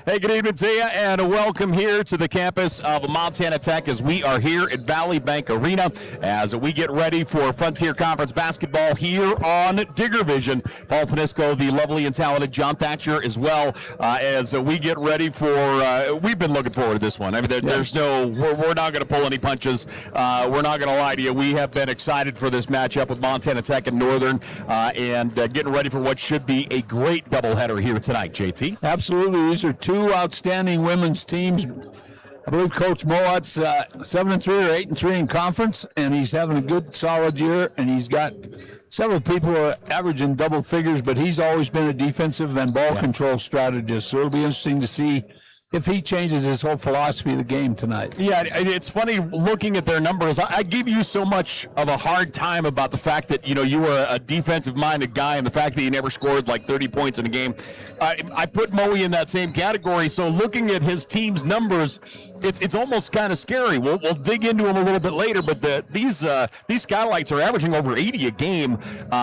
Hey, good evening to you, and welcome here to the campus of Montana Tech as we are here at Vally Bank Arena as we get ready for Frontier Conference basketball here on Digger Vision. Paul Panisco, the lovely and talented John Thatcher as well, as we get ready for, we've been looking forward to this one. I mean, there's we're not going to pull any punches. We're not going to lie to you. We have been excited for this matchup with Montana Tech and Northern, and getting ready for what should be a great doubleheader here tonight, JT. Absolutely. These are two outstanding women's teams. I believe Coach Mowat's 7-3 or 8-3 in conference, and he's having a good, solid year, and he's got several people who are averaging double figures, but he's always been a defensive and ball control strategist, so it'll be interesting to see if he changes his whole philosophy of the game tonight. Yeah, it's funny looking at their numbers. I give you so much of a hard time about the fact that, you were a defensive-minded guy and the fact that you never scored like 30 points in a game. I put Moe in that same category, so looking at his team's numbers, it's almost kind of scary. We'll dig into them a little bit later, but these Skylights are averaging over 80 a game.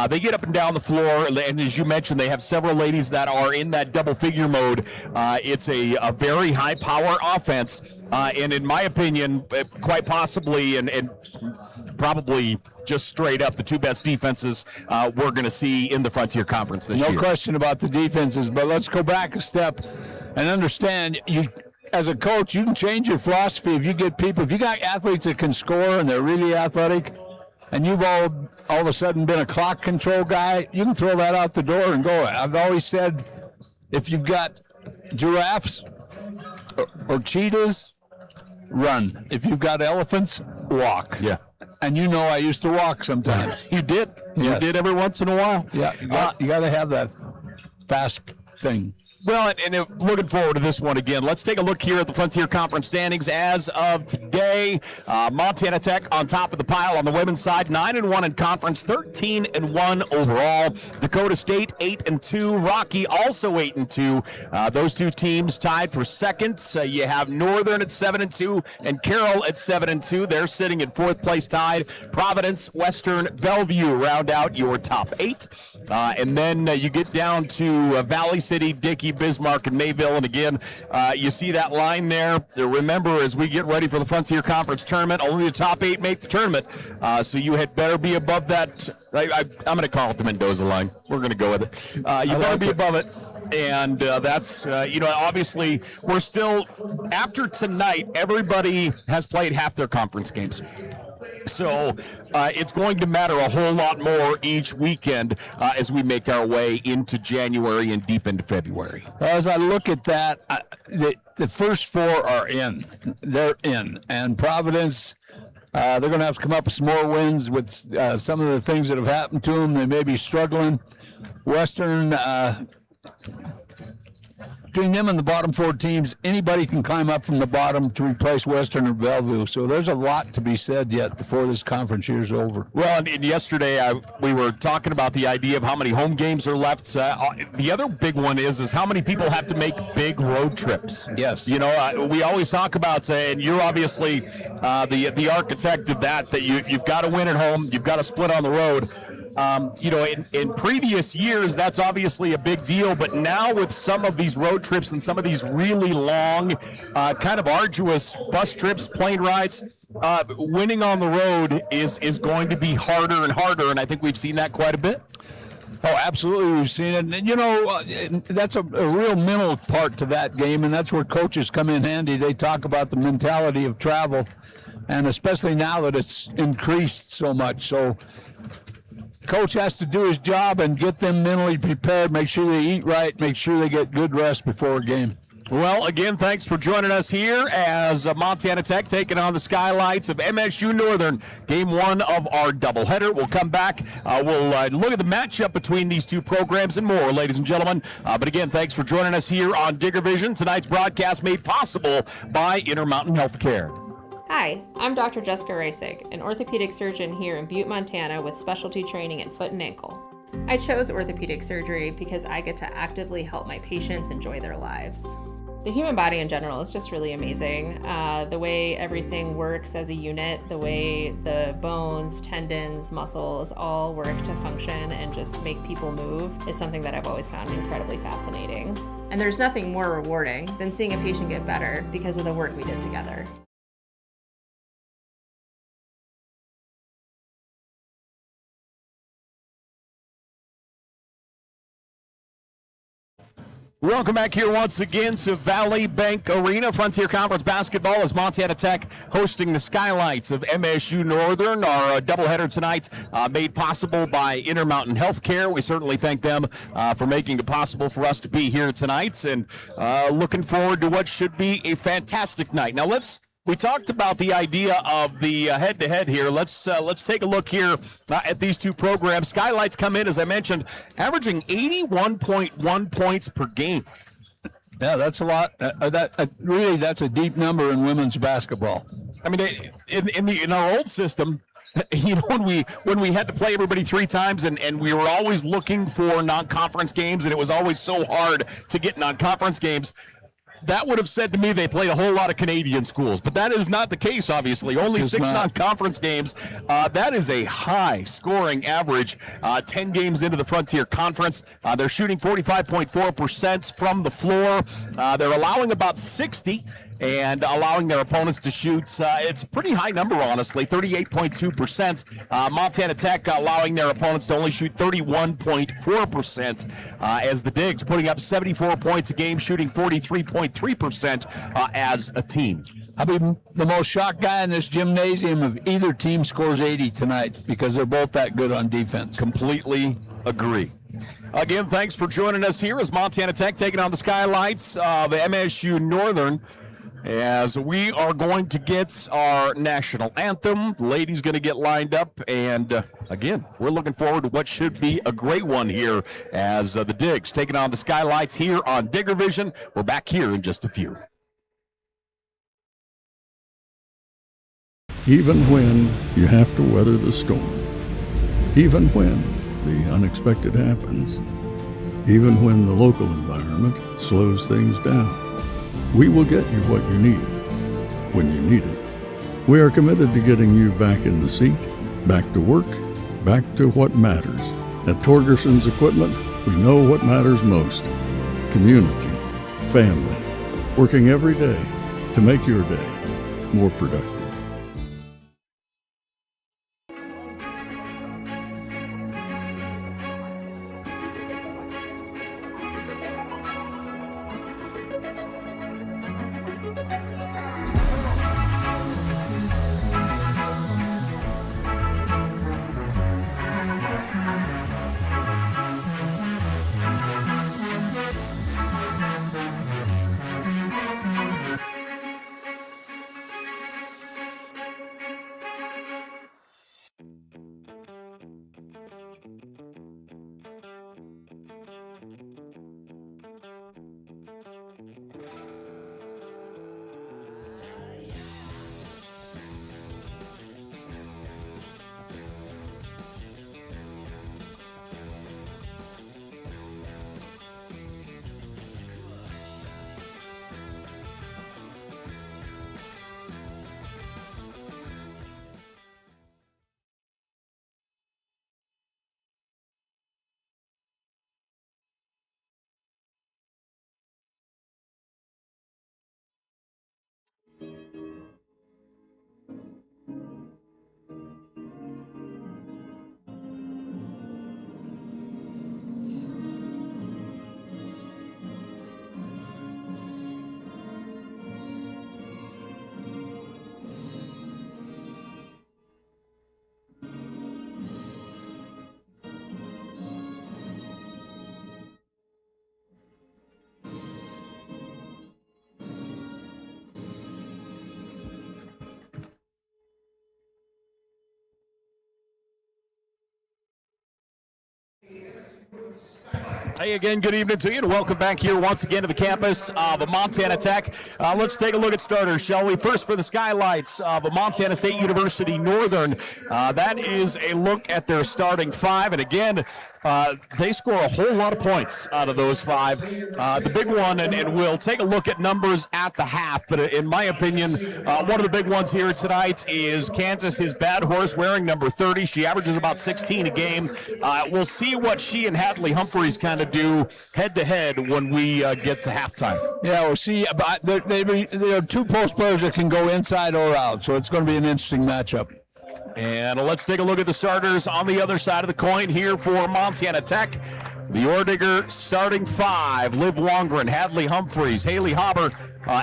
They get up and down the floor, and as you mentioned, they have several ladies that are in that double-figure mode. It's a very high-power offense, and in my opinion, quite possibly and probably just straight up the two best defenses we're going to see in the Frontier Conference this year. No question about the defenses, but let's go back a step and understand you. As a coach, you can change your philosophy if you got athletes that can score and they're really athletic, and you've all of a sudden been a clock control guy, you can throw that out the door and go. I've always said if you've got giraffes or cheetahs, run. If you've got elephants, walk. Yeah. And I used to walk sometimes. You did. Yes. You did every once in a while. Yeah, you got to have that fast thing. Well, and looking forward to this one again. Let's take a look here at the Frontier Conference standings as of today. Montana Tech on top of the pile on the women's side, 9-1 in conference, 13-1 overall. Dakota State 8-2, Rocky also 8-2. Those two teams tied for second. You have Northern at 7-2 and Carroll at 7-2. They're sitting in fourth place tied. Providence, Western, Bellevue round out your top 8. And then you get down to Valley City, Dickey, Bismarck, and Mayville. And again, you see that line there. Remember, as we get ready for the Frontier Conference tournament, only the top 8 make the tournament. So you had better be above that. I'm going to call it the Mendoza line. We're going to go with it. You better be above it. And that's, obviously, we're still, after tonight, everybody has played half their conference games. So it's going to matter a whole lot more each weekend as we make our way into January and deep into February. As I look at that, the first 4 are in. They're in. And Providence, they're going to have to come up with some more wins with some of the things that have happened to them. They may be struggling. Western, between them and the bottom 4 teams, anybody can climb up from the bottom to replace Western or Bellevue. So there's a lot to be said yet before this conference year's over. Well, and yesterday we were talking about the idea of how many home games are left. The other big one is how many people have to make big road trips. Yes. We always talk about, and you're obviously the architect of that you've got to win at home, you've got to split on the road. In previous years, that's obviously a big deal, but now with some of these road trips and some of these really long, kind of arduous bus trips, plane rides, winning on the road is going to be harder and harder, and I think we've seen that quite a bit. Oh, absolutely, we've seen it. And, that's a real mental part to that game, and that's where coaches come in handy. They talk about the mentality of travel, and especially now that it's increased so much. So coach has to do his job and get them mentally prepared, make sure they eat right, make sure they get good rest before a game. Well, again, thanks for joining us here as Montana Tech taking on the Skylights of MSU-Northern, game 1 of our doubleheader. We'll come back. We'll look at the matchup between these two programs and more, ladies and gentlemen. But again, thanks for joining us here on Digger Vision. Tonight's broadcast made possible by Intermountain Healthcare. Hi, I'm Dr. Jessica Rasig, an orthopedic surgeon here in Butte, Montana with specialty training in foot and ankle. I chose orthopedic surgery because I get to actively help my patients enjoy their lives. The human body in general is just really amazing. The way everything works as a unit, the way the bones, tendons, muscles all work to function and just make people move is something that I've always found incredibly fascinating. And there's nothing more rewarding than seeing a patient get better because of the work we did together. Welcome back here once again to Vally Bank Arena. Frontier Conference basketball as Montana Tech hosting the Skylights of MSU-Northern. Our doubleheader tonight made possible by Intermountain Healthcare. We certainly thank them for making it possible for us to be here tonight, and looking forward to what should be a fantastic night. Now we talked about the idea of the head-to-head here. Let's take a look here at these two programs. Skylights come in, as I mentioned, averaging 81.1 points per game. Yeah, that's a lot. Really, that's a deep number in women's basketball. I mean, in our old system, you know, when we had to play everybody 3 times, and we were always looking for non-conference games, and it was always so hard to get non-conference games. That would have said to me they played a whole lot of Canadian schools, but that is not the case, obviously. Only 6 non-conference games. That is a high-scoring average 10 games into the Frontier Conference. They're shooting 45.4% from the floor. They're allowing about 60 and allowing their opponents to shoot. It's a pretty high number, honestly, 38.2%. Montana Tech allowing their opponents to only shoot 31.4%, as the Digs putting up 74 points a game, shooting 43.3% as a team. I'll be the most shocked guy in this gymnasium if either team scores 80 tonight, because they're both that good on defense. Completely agree. Again, thanks for joining us here as Montana Tech taking on the Skylights of MSU-Northern, as we are going to get our national anthem. The ladies going to get lined up, and again, we're looking forward to what should be a great one here as the Digs taking on the Skylights here on Digger Vision. We're back here in just a few. Even when you have to weather the storm, even when the unexpected happens, even when the local environment slows things down, we will get you what you need when you need it. We are committed to getting you back in the seat, back to work, back to what matters. At Torgerson's Equipment, we know what matters most: community, family, working every day to make your day more productive. Hey again, good evening to you, and welcome back here once again to the campus of Montana Tech. Let's take a look at starters, shall we? First for the Skylights of Montana State University Northern. That is a look at their starting 5, and again, They score a whole lot of points out of those 5. The big one, and we'll take a look at numbers at the half, but in my opinion, one of the big ones here tonight is Kansas, his bad horse, wearing number 30. She averages about 16 a game. We'll see what she and Hadley Humphreys kind of do head-to-head when we get to halftime. Yeah, we'll see. There are 2 post players that can go inside or out, so it's going to be an interesting matchup. And let's take a look at the starters on the other side of the coin here for Montana Tech. The Orediggers starting 5, Liv Wongren, Hadley Humphreys, Haley Haber,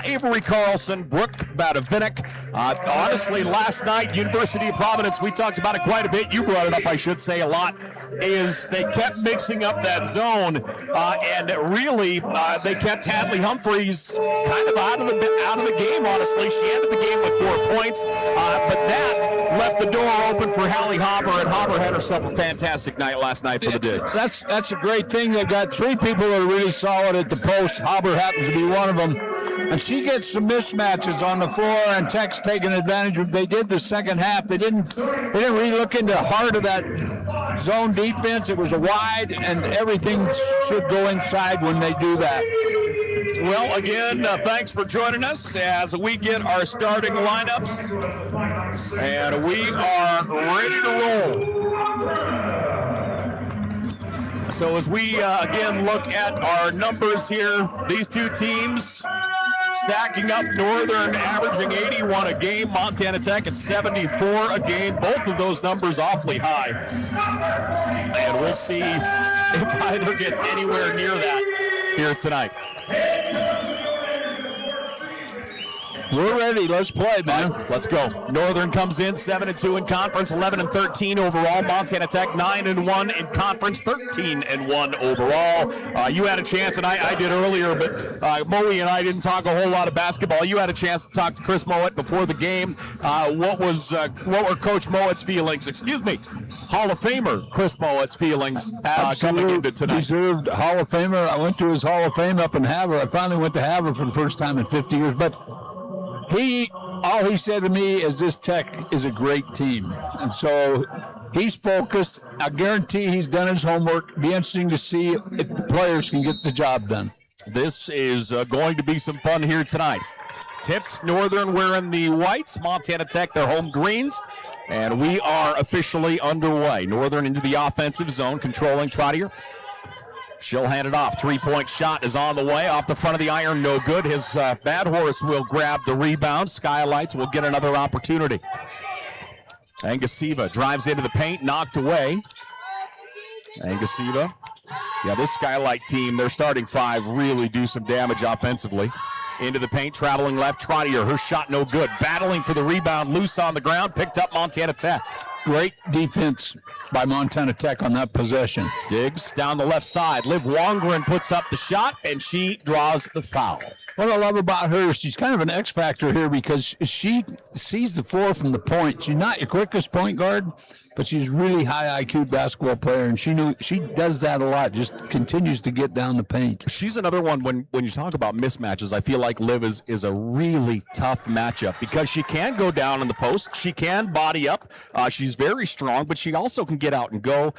Avery Carlson, Brooke Badavinik. Honestly, last night, University of Providence, we talked about it quite a bit. You brought it up, I should say, a lot, is they kept mixing up that zone, and really, they kept Hadley Humphreys kind of out of the game, honestly. She ended the game with 4 points, but that left the door open for Hallie Haber, and Haber had herself a fantastic night last night for the Digs. That's a great thing. They've got 3 people that are really solid at the post. Haber happens to be one of them. And she gets some mismatches on the floor, and Tech's taking advantage of. They did the second half. They didn't really look into the heart of that zone defense. It was a wide, and everything should go inside when they do that. Well, again, thanks for joining us as we get our starting lineups, and we are ready to roll. So as we, again, look at our numbers here, these 2 teams stacking up. Northern averaging 81 a game. Montana Tech at 74 a game. Both of those numbers awfully high. And we'll see if either gets anywhere near that here tonight. We're ready. Let's play, man. Let's go. Northern comes in 7-2 in conference, 11-13 overall. Montana Tech 9-1 in conference, 13-1 overall. You had a chance, and I did earlier, but Moe and I didn't talk a whole lot of basketball. You had a chance to talk to Chris Mowat before the game. What were Coach Mowat's feelings? Excuse me, Hall of Famer Chris Mowat's feelings coming into tonight? Deserved Hall of Famer. I went to his Hall of Fame up in Havre. I finally went to Havre for the first time in 50 years, but all he said to me is this Tech is a great team. And so he's focused. I guarantee he's done his homework. Be interesting to see if the players can get the job done. This is going to be some fun here tonight. Tipped Northern wearing the whites, Montana Tech their home greens, and we are officially underway. Northern into the offensive zone, controlling Trottier. She'll hand it off. 3-point shot is on the way. Off the front of the iron, no good. His bad horse will grab the rebound. Skylights will get another opportunity. Angasiva drives into the paint, knocked away. Angasiva. Yeah, this Skylight team, their starting 5 really do some damage offensively. Into the paint, traveling left. Trottier, her shot no good. Battling for the rebound, loose on the ground, picked up Montana Tech. Great defense by Montana Tech on that possession. Diggs down the left side. Liv Wongren puts up the shot, and she draws the foul. What I love about her, she's kind of an X factor here because she sees the floor from the point. She's not your quickest point guard, but she's really high IQ basketball player, and she does that a lot, just continues to get down the paint. She's another one when you talk about mismatches, I feel like Liv is a really tough matchup because she can go down in the post. She can body up. She's very strong, but she also can get out and go.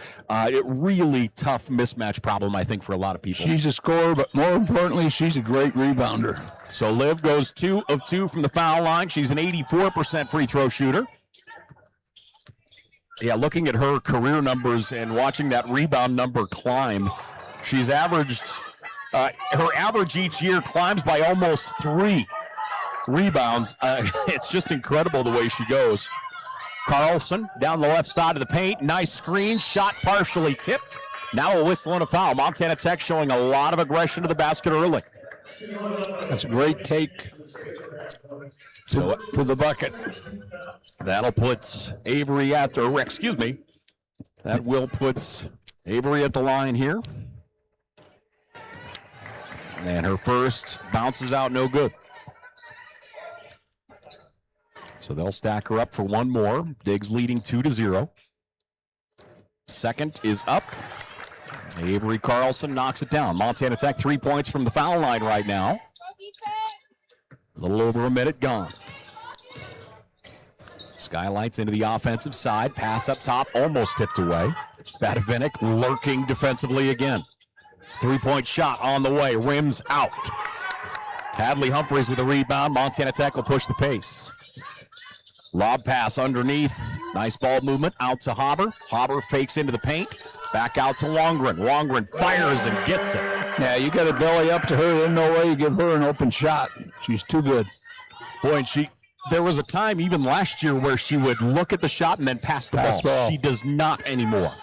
Really tough mismatch problem, I think, for a lot of people. She's a scorer, but more importantly, she's a great rebounder. So Liv goes 2 of 2 from the foul line. She's an 84% free throw shooter. Yeah, looking at her career numbers and watching that rebound number climb, she's averaged, her average each year climbs by almost 3 rebounds. It's just incredible the way she goes. Carlson down the left side of the paint. Nice screen, shot partially tipped. Now a whistle and a foul. Montana Tech showing a lot of aggression to the basket early. That's a great take to the bucket. That'll put Avery at the, excuse me, that will put Avery at the line here. And her first bounces out no good. So they'll stack her up for one more. Diggs leading 2-0. Second is up. Avery Carlson knocks it down. Montana Tech 3 points from the foul line right now. A little over a minute gone. Skylights into the offensive side. Pass up top, almost tipped away. Badavinik lurking defensively again. Three-point shot on the way, rims out. Hadley Humphreys with a rebound. Montana Tech will push the pace. Lob pass underneath. Nice ball movement out to Hauber. Hauber fakes into the paint. Back out to Wongren. Wongren fires and gets it. Yeah, you got to belly up to her. There's no way you give her an open shot. She's too good. Boy, and there was a time even last year where she would look at the shot and then pass the ball. She does not anymore.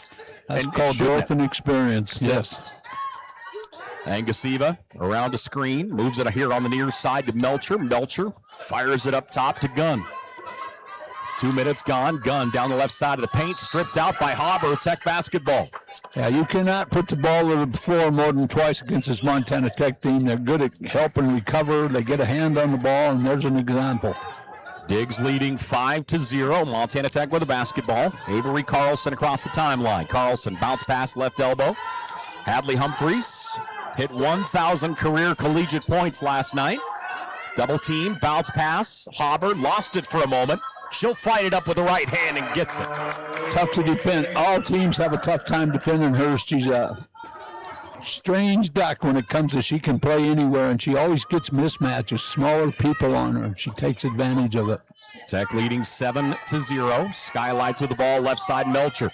That's called growth and experience. Yes. Angasiva around a screen, moves it here on the near side to Melcher. Melcher fires it up top to Gunn. 2 minutes gone. Gunn down the left side of the paint, stripped out by Hauber. Tech basketball. Yeah, you cannot put the ball to the floor more than twice against this Montana Tech team. They're good at helping recover. They get a hand on the ball, and there's an example. Diggs leading 5-0. Montana Tech with the basketball. Avery Carlson across the timeline. Carlson bounce pass left elbow. Hadley Humphreys hit 1,000 career collegiate points last night. Double team, bounce pass. Hauber lost it for a moment. She'll fight it up with the right hand and gets it. Tough to defend. All teams have a tough time defending her. She's a strange duck when it comes to she can play anywhere, and she always gets mismatches, smaller people on her. She takes advantage of it. Tech leading 7-0. Skylights with the ball, left side, Melcher.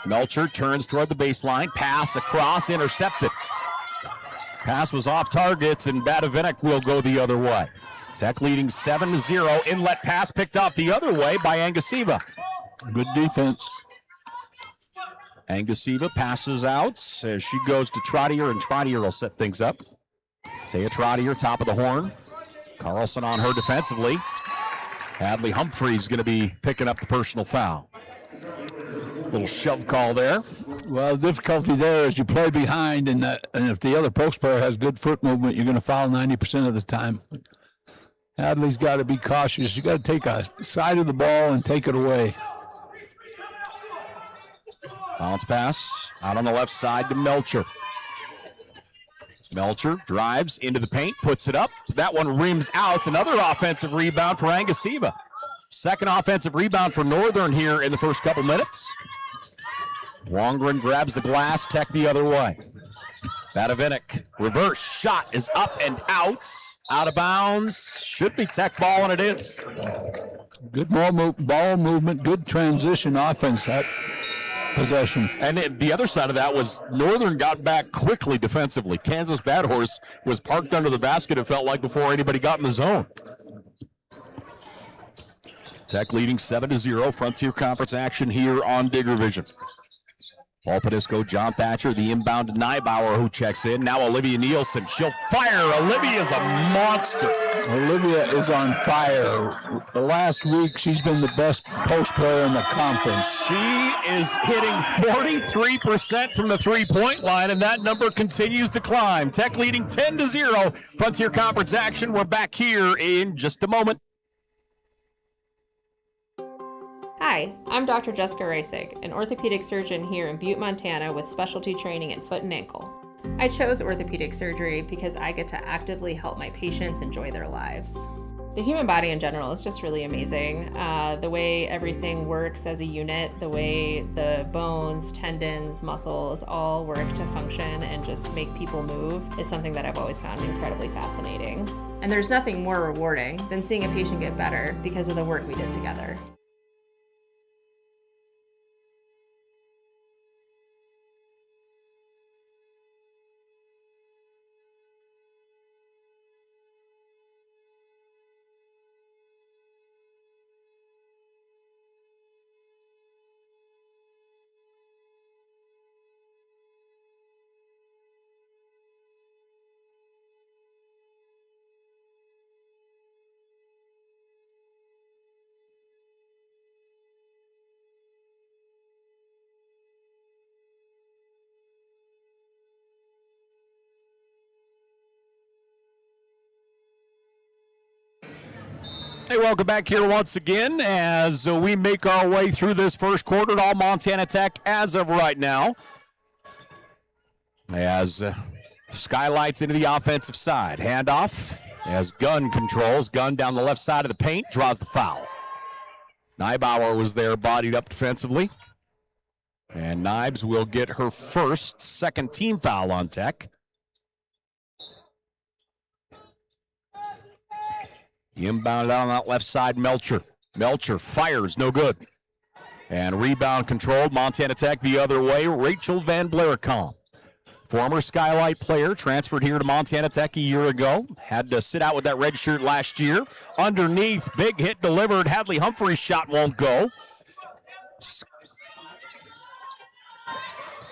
Melcher turns toward the baseline. Pass across, intercepted. Pass was off target, and Badavinik will go the other way. Tech leading 7-0. Inlet pass picked off the other way by Angasiva. Good defense. Angasiva passes out as she goes to Trottier, and Trottier will set things up. Taya Trottier, top of the horn. Carlson on her defensively. Hadley Humphreys going to be picking up the personal foul. Little shove call there. Well, the difficulty there is you play behind, and if the other post player has good foot movement, you're going to foul 90% of the time. Hadley's got to be cautious. You got to take a side of the ball and take it away. Bounce pass out on the left side to Melcher. Melcher drives into the paint, puts it up. That one rims out. Another offensive rebound for Angasiva. Second offensive rebound for Northern here in the first couple minutes. Wongren grabs the glass, Tech the other way. Badavinik, reverse shot is up and out. Out of bounds. Should be Tech ball, and it is. Good ball movement, good transition offense. That possession. And the other side of that was Northern got back quickly defensively. Kansas Bad Horse was parked under the basket, it felt like, before anybody got in the zone. Tech leading 7-0. Frontier Conference action here on Digger Vision. Paul Padisco, John Thatcher, the inbound to Neibauer, who checks in. Now Olivia Nielsen. She'll fire. Olivia's a monster. Olivia is on fire. The last week, she's been the best post player in the conference. She is hitting 43% from the three-point line, and that number continues to climb. Tech leading 10-0. Frontier Conference action. We're back here in just a moment. Hi, I'm Dr. Jessica Reisig, an orthopedic surgeon here in Butte, Montana with specialty training in foot and ankle. I chose orthopedic surgery because I get to actively help my patients enjoy their lives. The human body in general is just really amazing. The way everything works as a unit, the way the bones, tendons, muscles all work to function and just make people move is something that I've always found incredibly fascinating. And there's nothing more rewarding than seeing a patient get better because of the work we did together. Hey, welcome back here once again as we make our way through this first quarter. All Montana Tech as of right now. As Skylights into the offensive side. Handoff as Gunn controls. Gunn down the left side of the paint, draws the foul. Neibauer was there, bodied up defensively. And Nibes will get her first second team foul on Tech. Inbound out on that left side, Melcher. Melcher fires, no good. And rebound controlled, Montana Tech the other way, Rachel Van Blaricom. Former Skylight player, transferred here to Montana Tech a year ago. Had to sit out with that red shirt last year. Underneath, big hit delivered. Hadley Humphrey's shot won't go.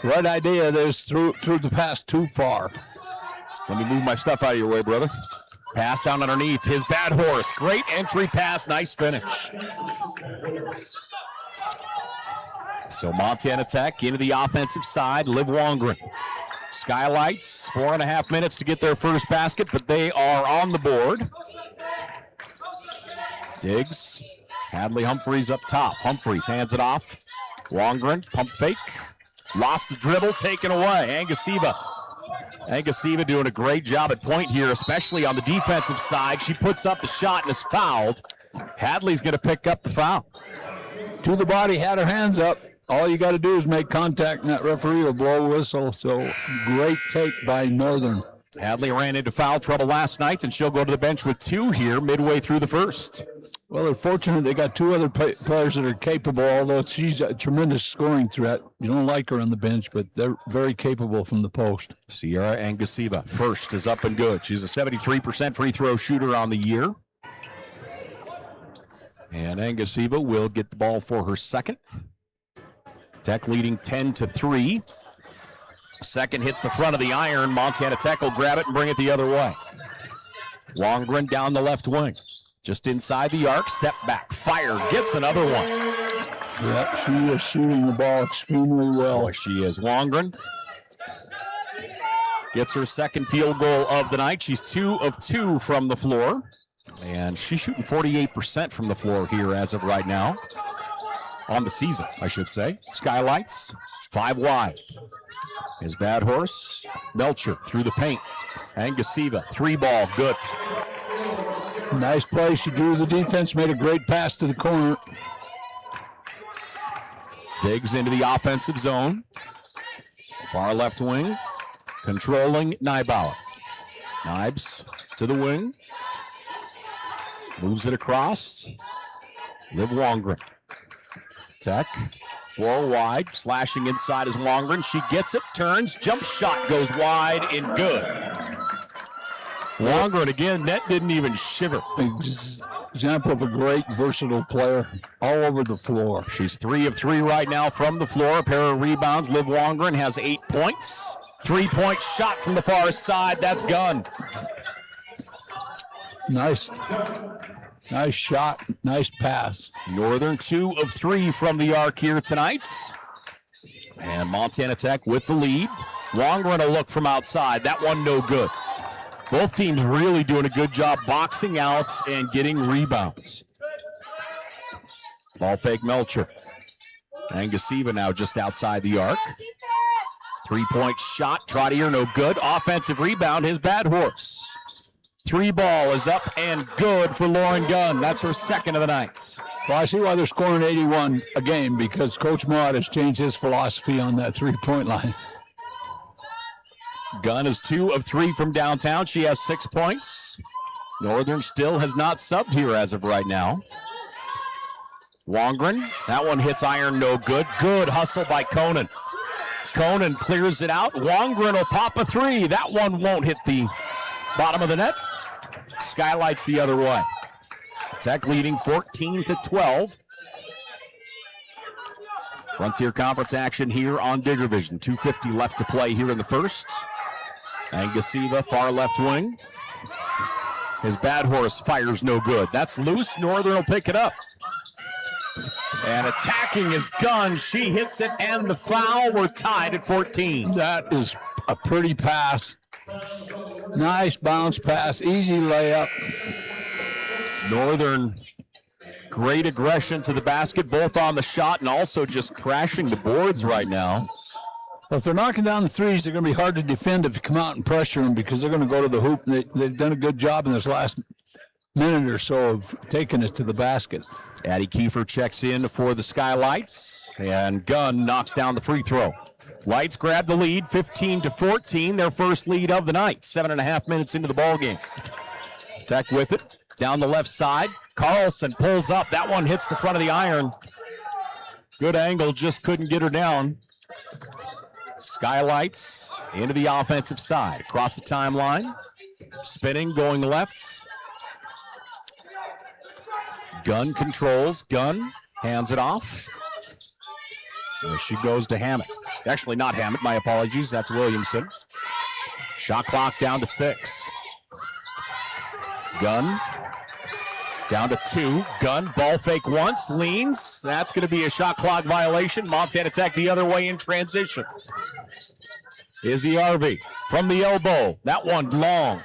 Right idea, there's through the pass too far. Let me move my stuff out of your way, brother. Pass down underneath, his bad horse. Great entry pass, nice finish. So Montana Tech into the offensive side, Liv Wongren. Skylights, 4.5 minutes to get their first basket, but they are on the board. Diggs, Hadley Humphreys up top. Humphreys hands it off. Wongren, pump fake. Lost the dribble, taken away. Angasiva doing a great job at point here, especially on the defensive side. She puts up the shot and is fouled. Hadley's going to pick up the foul. To the body, had her hands up. All you got to do is make contact, and that referee will blow a whistle. So great take by Northern. Hadley ran into foul trouble last night, and she'll go to the bench with 2 here midway through the first. Well, they're fortunate they got 2 other players that are capable, although she's a tremendous scoring threat. You don't like her on the bench, but they're very capable from the post. Sierra Angasiva first is up and good. She's a 73% free throw shooter on the year. And Angasiva will get the ball for her second. Tech leading 10-3. Second hits the front of the iron. Montana Tech will grab it and bring it the other way. Wongren down the left wing. Just inside the arc, step back, fire, gets another one. Yep, she is shooting the ball extremely well. Boy, she is. Wongren gets her second field goal of the night. She's 2 of 2 from the floor. And she's shooting 48% from the floor here as of right now. On the season, I should say. Skylights, 5 wide. His bad horse, Melcher through the paint. Angasiva, 3 ball, good. Nice play. She drew the defense, made a great pass to the corner. Diggs into the offensive zone. Far left wing, controlling Nybauer. Nibes to the wing. Moves it across. Liv Wongren. Tech, 4 wide, slashing inside is Wongren. She gets it, turns, jump shot goes wide and good. Wongren again, net didn't even shiver. Example of a great versatile player all over the floor. She's 3 of 3 right now from the floor. A pair of rebounds. Liv Wongren has 8 points. 3-point shot from the far side. That's Gunn. Nice shot, nice pass. Northern 2 of 3 from the arc here tonight. And Montana Tech with the lead. Wongren a look from outside. That one no good. Both teams really doing a good job boxing out and getting rebounds. Ball fake Melcher. Angasiva now just outside the arc. 3-point shot. Trottier no good. Offensive rebound, his bad horse. 3 ball is up and good for Lauren Gunn. That's her second of the night. Well, I see why they're scoring 81 a game, because Coach Mott has changed his philosophy on that 3-point line. Gunn is 2 of 3 from downtown. She has 6 points. Northern still has not subbed here as of right now. Wongren, that one hits iron, no good. Good hustle by Conan. Conan clears it out. Wongren will pop a 3. That one won't hit the bottom of the net. Skylights the other way. Tech leading 14-12. Frontier Conference action here on Digger Vision. 2:50 left to play here in the first. Angasiva, far left wing. His bad horse fires no good. That's loose. Northern will pick it up. And attacking is Gunn. She hits it and the foul. We're tied at 14. That is a pretty pass. Nice bounce pass, easy layup. Northern, great aggression to the basket, both on the shot and also just crashing the boards right now. If they're knocking down the threes, they're going to be hard to defend if you come out and pressure them, because they're going to go to the hoop. They've done a good job in this last minute or so of taking it to the basket. Addie Kiefer checks in for the Skylights. and Gunn knocks down the free throw. Lights grab the lead, 15-14, their first lead of the night. 7.5 minutes into the ball game. Tech with it, down the left side. Carlson pulls up. That one hits the front of the iron. Good angle, just couldn't get her down. Skylights into the offensive side, across the timeline. Spinning, going lefts. Gunn controls. Gunn hands it off. There she goes to Hammett. Actually, not Hammett, my apologies. That's Williamson. Shot clock down to 6. Gunn down to 2. Gunn, ball fake once, leans. That's going to be a shot clock violation. Montana Tech the other way in transition. Izzy Arvey from the elbow. That one long.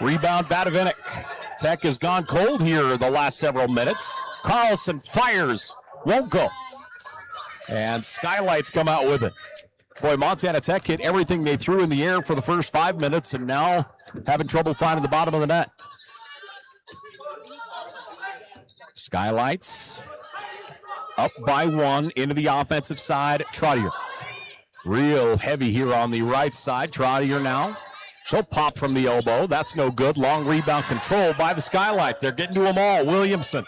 Rebound, Badavinik. Tech has gone cold here the last several minutes. Carlson fires, won't go. And Skylights come out with it. Boy, Montana Tech hit everything they threw in the air for the first 5 minutes and now having trouble finding the bottom of the net. Skylights up by 1 into the offensive side. Trottier. Real heavy here on the right side. Trottier now. She'll pop from the elbow. That's no good. Long rebound control by the Skylights. They're getting to them all. Williamson.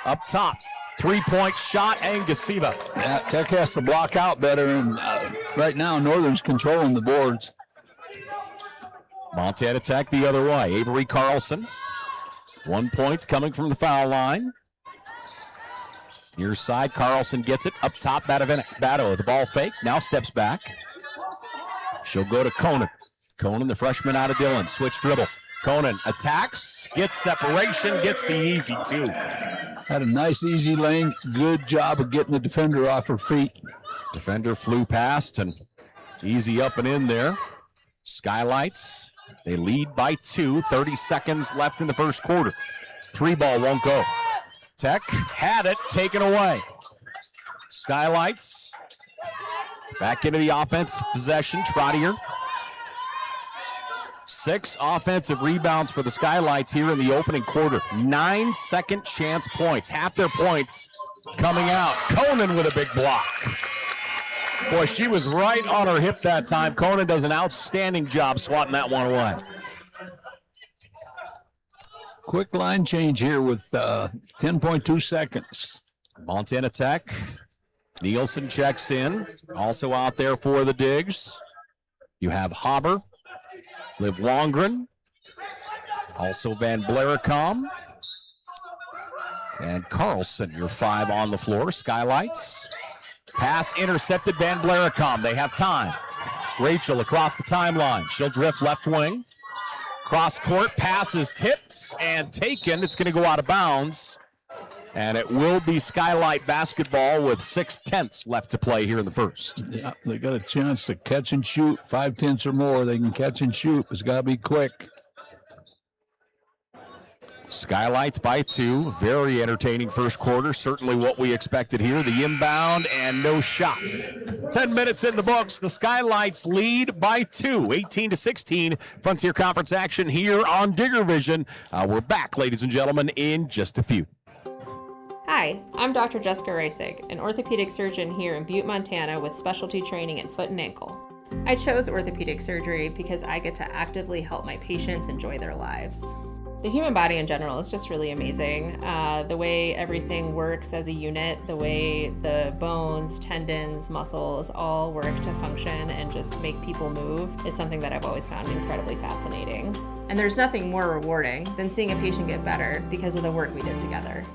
Up top. 3-point shot, Angasiva. Yeah, Tech has to block out better, and right now Northern's controlling the boards. Montana Tech the other way. Avery Carlson. 1 point coming from the foul line. Near side, Carlson gets it. Up top, Batto, the ball fake. Now steps back. She'll go to Conan. Conan, the freshman out of Dillon. Switch dribble. Conan attacks, gets separation, gets the easy 2. Had a nice easy lane. Good job of getting the defender off her feet. Defender flew past and easy up and in there. Skylights, they lead by 2. 30 seconds left in the first quarter. 3 ball won't go. Tech had it, taken away. Skylights back into the offense possession. Trottier. 6 offensive rebounds for the Skylights here in the opening quarter. 9 second chance points. Half their points coming out. Conan with a big block. Boy, she was right on her hip that time. Conan does an outstanding job swatting that one away. Quick line change here with 10.2 seconds. Montana Tech. Nielsen checks in. Also out there for the Digs. You have Haber. Liv Longren, also Van Blaricom, and Carlson, your 5 on the floor. Skylights, pass intercepted, Van Blaricom. They have time. Rachel across the timeline. She'll drift left wing. Cross court, passes tipped and taken. It's going to go out of bounds. And it will be Skylight basketball with 6/10 left to play here in the first. Yeah, they got a chance to catch and shoot. 5/10 or more, they can catch and shoot. It's got to be quick. Skylights by 2. Very entertaining first quarter. Certainly what we expected here. The inbound and no shot. 10 minutes in the books. The Skylights lead by 2. 18-16. Frontier Conference action here on Digger Vision. We're back, ladies and gentlemen, in just a few. Hi, I'm Dr. Jessica Reisig, an orthopedic surgeon here in Butte, Montana with specialty training in foot and ankle. I chose orthopedic surgery because I get to actively help my patients enjoy their lives. The human body in general is just really amazing. The way everything works as a unit, the way the bones, tendons, muscles all work to function and just make people move is something that I've always found incredibly fascinating. And there's nothing more rewarding than seeing a patient get better because of the work we did together.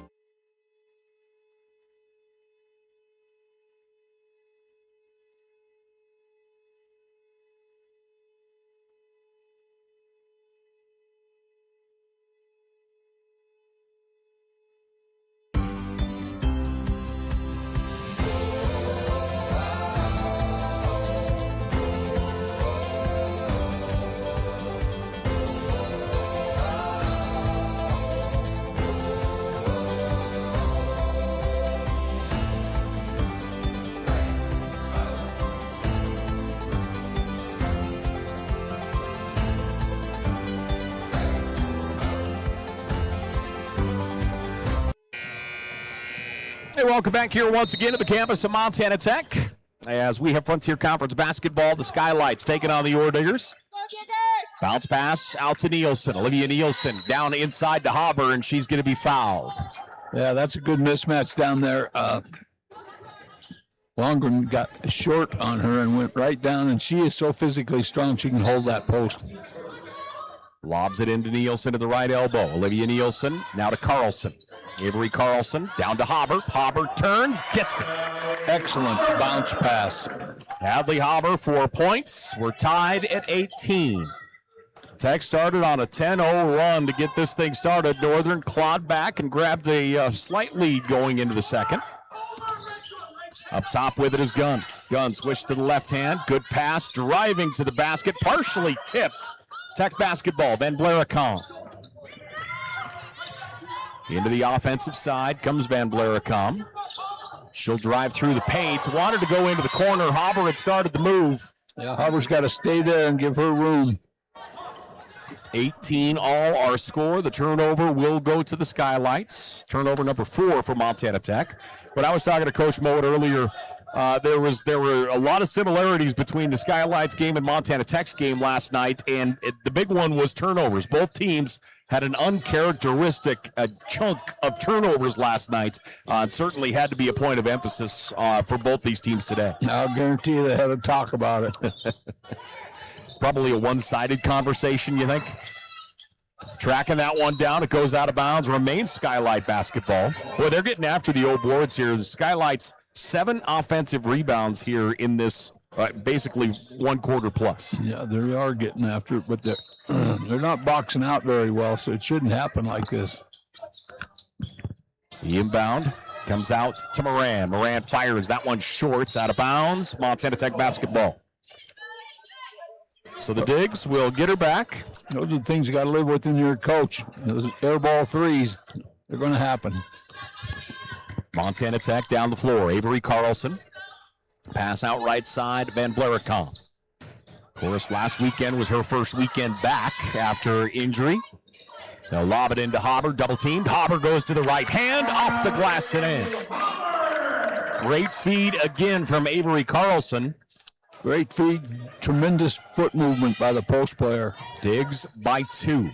Hey, welcome back here once again to the campus of Montana Tech as we have Frontier Conference basketball. The Skylights taking on the Orediggers. Bounce pass out to Nielsen. Olivia Nielsen down inside to Haber, and she's going to be fouled. Yeah, that's a good mismatch down there. Longren got short on her and went right down, and she is so physically strong she can hold that post. Lobs it into Nielsen to the right elbow. Olivia Nielsen now to Carlson. Avery Carlson down to Haber. Haber turns, gets it. Excellent bounce pass. Hadley Haber 4 points. We're tied at 18. Tech started on a 10-0 run to get this thing started. Northern clawed back and grabbed a slight lead going into the second. Up top with it is Gunn. Gunn switched to the left hand. Good pass, driving to the basket, partially tipped. Tech basketball, Van Blaricon. Into the offensive side comes Van Blaricon. She'll drive through the paint. Wanted to go into the corner. Haber had started the move. Yeah, Haber's got to stay there and give her room. 18 all our score. The turnover will go to the Skylights. Turnover number 4 for Montana Tech. When I was talking to Coach Mowat earlier, there were a lot of similarities between the Skylights game and Montana Tech's game last night, and the big one was turnovers. Both teams had an uncharacteristic chunk of turnovers last night. It certainly had to be a point of emphasis for both these teams today. I'll guarantee you they had a talk about it. Probably a one-sided conversation, you think? Tracking that one down. It goes out of bounds. Remains Skylight basketball. Boy, they're getting after the old boards here. The Skylights, 7 offensive rebounds here in this basically 1 quarter plus. Yeah, they are getting after it, but they're not boxing out very well, so it shouldn't happen like this. The inbound comes out to Moran. Moran fires. That one short. It's out of bounds. Montana Tech basketball. So the Digs will get her back. Those are the things you got to live with in your coach. Those air ball threes, they're going to happen. Montana Tech down the floor. Avery Carlson. Pass out right side, Van Blaricon. Of course, last weekend was her first weekend back after injury. They'll lob it into Haber, double teamed. Haber goes to the right hand, off the glass and in. Great feed again from Avery Carlson. Great feed, tremendous foot movement by the post player. Digs by 2.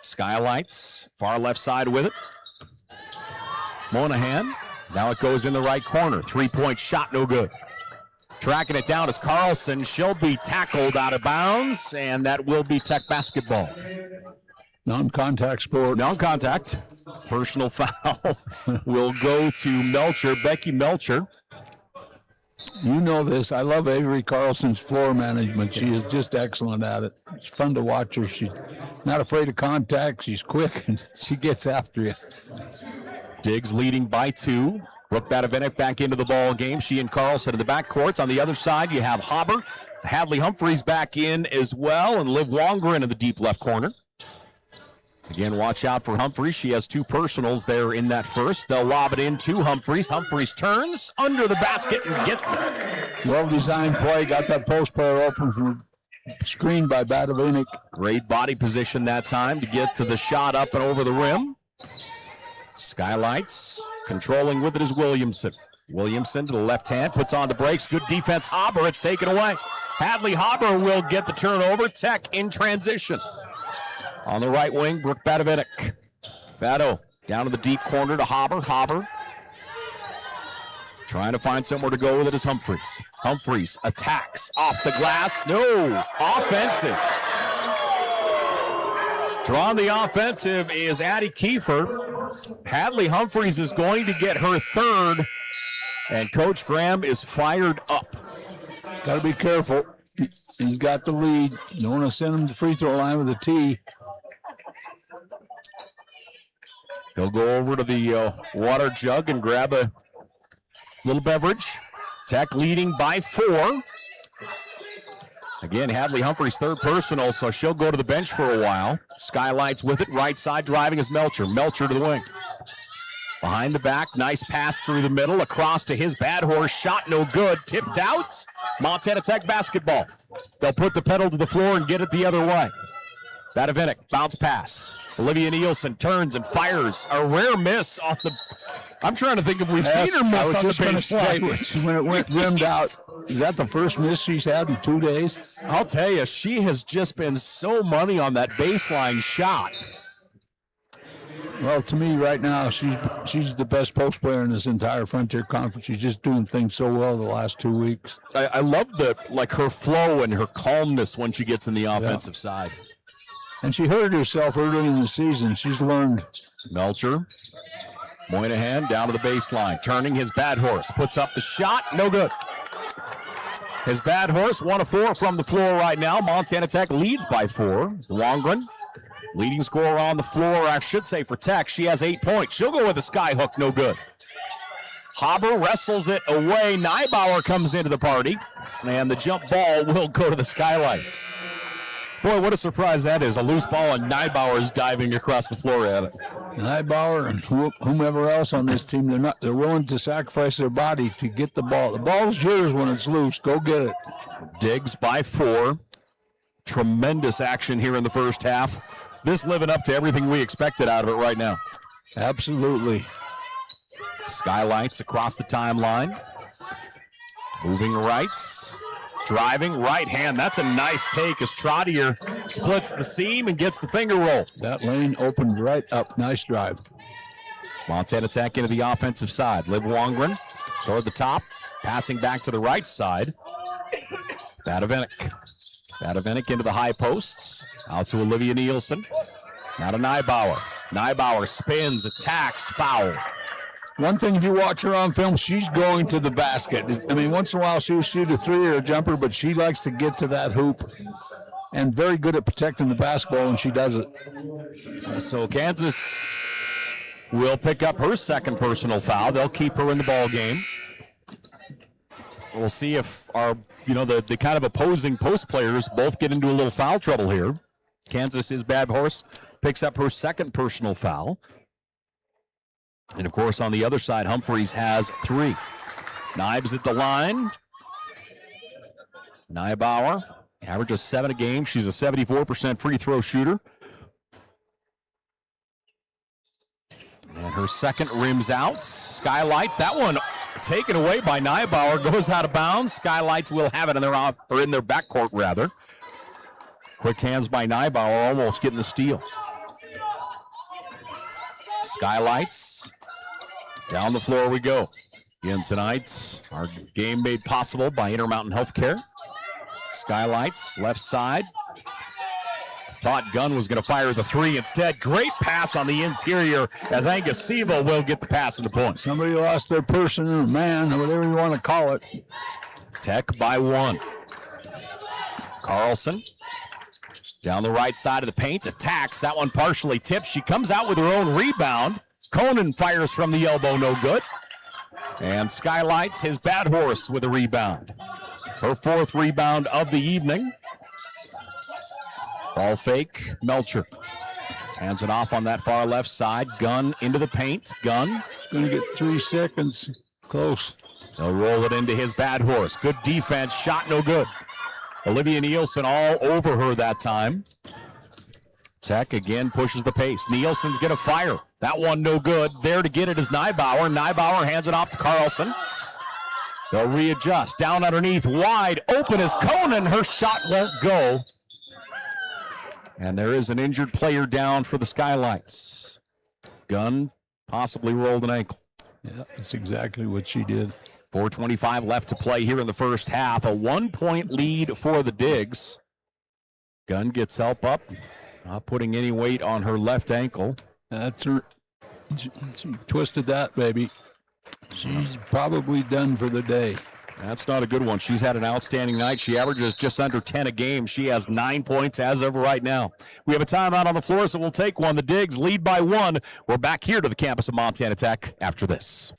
Skylights, far left side with it. Monahan, now it goes in the right corner. 3-point shot, no good. Tracking it down is Carlson. She'll be tackled out of bounds, and that will be Tech basketball. Non-contact sport. Non-contact. Personal foul will go to Melcher, Becky Melcher. You know this. I love Avery Carlson's floor management. She is just excellent at it. It's fun to watch her. She's not afraid of contact. She's quick, and she gets after you. Diggs leading by 2. Brooke Badavinik back into the ball game. She and Carlson in the backcourts. On the other side, you have Haber. Hadley Humphreys back in as well, and Liv Wongren in the deep left corner. Again, watch out for Humphreys. She has 2 personals there in that first. They'll lob it in to Humphreys. Humphreys turns under the basket and gets it. Well-designed play. Got that post player open from screen by Badavinik. Great body position that time to get to the shot up and over the rim. Skylights controlling with it is Williamson. Williamson to the left hand, puts on the brakes. Good defense, Haber. It's taken away. Hadley Haber will get the turnover. Tech in transition. On the right wing, Brooke Badavinik. Bado down to the deep corner to Haber. Haber trying to find somewhere to go with it is Humphreys. Humphreys attacks off the glass. No, offensive. Drawing the offensive is Addie Kiefer. Hadley Humphreys is going to get her 3rd, and Coach Graham is fired up. Got to be careful. He's got the lead. You don't want to send him to the free throw line with a tee. He'll go over to the water jug and grab a little beverage. Tech leading by 4. Again, Hadley Humphreys' 3rd personal, so she'll go to the bench for a while. Skylights with it. Right side driving is Melcher. Melcher to the wing. Behind the back, nice pass through the middle. Across to his bad horse. Shot no good. Tipped out. Montana Tech basketball. They'll put the pedal to the floor and get it the other way. Badavinik, bounce pass. Olivia Nielsen turns and fires. A rare miss on the I'm trying to think if we've seen her miss on the baseline. When it went rimmed out, is that the first miss she's had in 2 days? I'll tell you, she has just been so money on that baseline shot. Well, to me, right now, she's the best post player in this entire Frontier Conference. She's just doing things so well the last 2 weeks. I love her flow and her calmness when she gets in the offensive side. And she hurt herself early in the season. She's learned. Melcher, Moynihan down to the baseline, turning his bad horse, puts up the shot, no good. His bad horse, 1 of 4 from the floor right now. Montana Tech leads by 4. Longren, leading scorer on the floor, I should say for Tech. She has 8 points. She'll go with a sky hook, no good. Haber wrestles it away. Neibauer comes into the party, and the jump ball will go to the Skylights. Boy, what a surprise that is. A loose ball, and Neibauer is diving across the floor at it. Neibauer and whomever else on this team, they're willing to sacrifice their body to get the ball. The ball's yours when it's loose. Go get it. Diggs by 4. Tremendous action here in the first half. This living up to everything we expected out of it right now. Absolutely. Skylights across the timeline. Moving rights. Driving right hand. That's a nice take as Trottier splits the seam and gets the finger roll. That lane opened right up. Nice drive. Montana Tech into the offensive side. Liv Longren toward the top. Passing back to the right side. Badavinik into the high posts. Out to Olivia Nielsen. Now to Neibauer. Neibauer spins, attacks, foul. One thing, if you watch her on film, she's going to the basket. I mean, once in a while she'll shoot a 3 or a jumper, but she likes to get to that hoop. And very good at protecting the basketball when she does it. So Kansas will pick up her second personal foul. They'll keep her in the ball game. We'll see if the kind of opposing post players both get into a little foul trouble here. Kansas, his bad horse, picks up her second personal foul. And, of course, on the other side, Humphreys has 3. Knives at the line. Neibauer averages 7 a game. She's a 74% free throw shooter. And her second rims out. Skylights, that one taken away by Neibauer, goes out of bounds. Skylights will have it in their backcourt, rather. Quick hands by Neibauer, almost getting the steal. Skylights. Down the floor we go. Again tonight, our game made possible by Intermountain Healthcare. Skylights, left side. Thought Gunn was going to fire the 3. Instead, great pass on the interior as Angus Sivo will get the pass and the point. Somebody lost their person or man or whatever you want to call it. Tech by 1. Carlson down the right side of the paint, attacks. That one partially tipped. She comes out with her own rebound. Conan fires from the elbow, no good. And Skylights, his bad horse, with a rebound. Her 4th rebound of the evening. Ball fake, Melcher. Hands it off on that far left side. Gunn into the paint. Gunn. Going to get 3 seconds. Close. They'll roll it into his bad horse. Good defense. Shot no good. Olivia Nielsen all over her that time. Tech again pushes the pace. Nielsen's going to fire. That one no good. There to get it is Neibauer. Neibauer hands it off to Carlson. They'll readjust. Down underneath. Wide open is Conan. Her shot won't go. And there is an injured player down for the Skylights. Gunn possibly rolled an ankle. Yeah, that's exactly what she did. 4:25 left to play here in the first half. A 1-point lead for the Digs. Gunn gets help up. Not putting any weight on her left ankle. That's her. She twisted that, baby. She's probably done for the day. That's not a good one. She's had an outstanding night. She averages just under 10 a game. She has 9 points as of right now. We have a timeout on the floor, so we'll take one. The Digs lead by 1. We're back here to the campus of Montana Tech after this.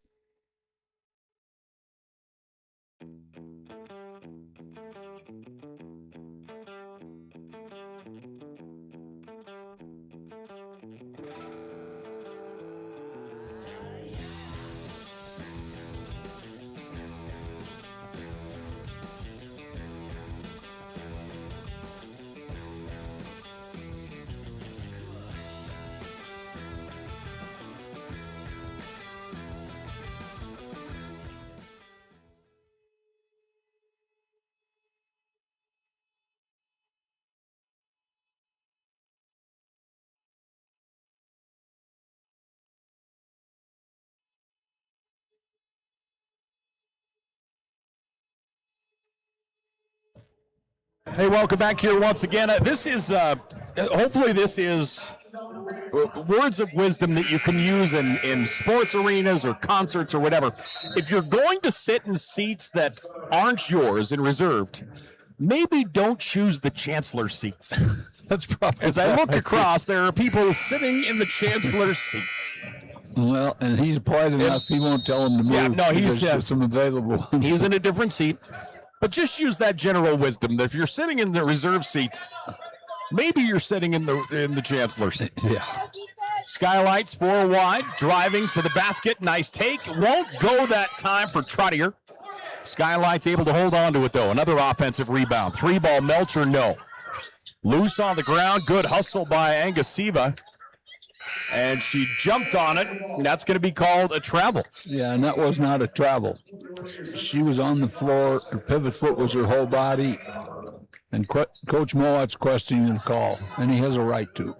Hey, welcome back here once again. This is, hopefully this is words of wisdom that you can use in sports arenas or concerts or whatever. If you're going to sit in seats that aren't yours and reserved, maybe don't choose the chancellor seats. That's probably As I look across, there are people sitting in the chancellor seats. Well, and he's polite enough, he won't tell him to move. Yeah, no, he's There's some available ones. He's in a different seat. But just use that general wisdom that if you're sitting in the reserve seats, maybe you're sitting in the chancellor seat. Yeah. Skylights 4 wide, driving to the basket. Nice take. Won't go that time for Trottier. Skylights able to hold on to it, though. Another offensive rebound. 3-ball, Melcher, no. Loose on the ground. Good hustle by Angasiva. And she jumped on it. And that's going to be called a travel. Yeah, and that was not a travel. She was on the floor. Her pivot foot was her whole body. And Coach Mowat's questioning the call, and he has a right to.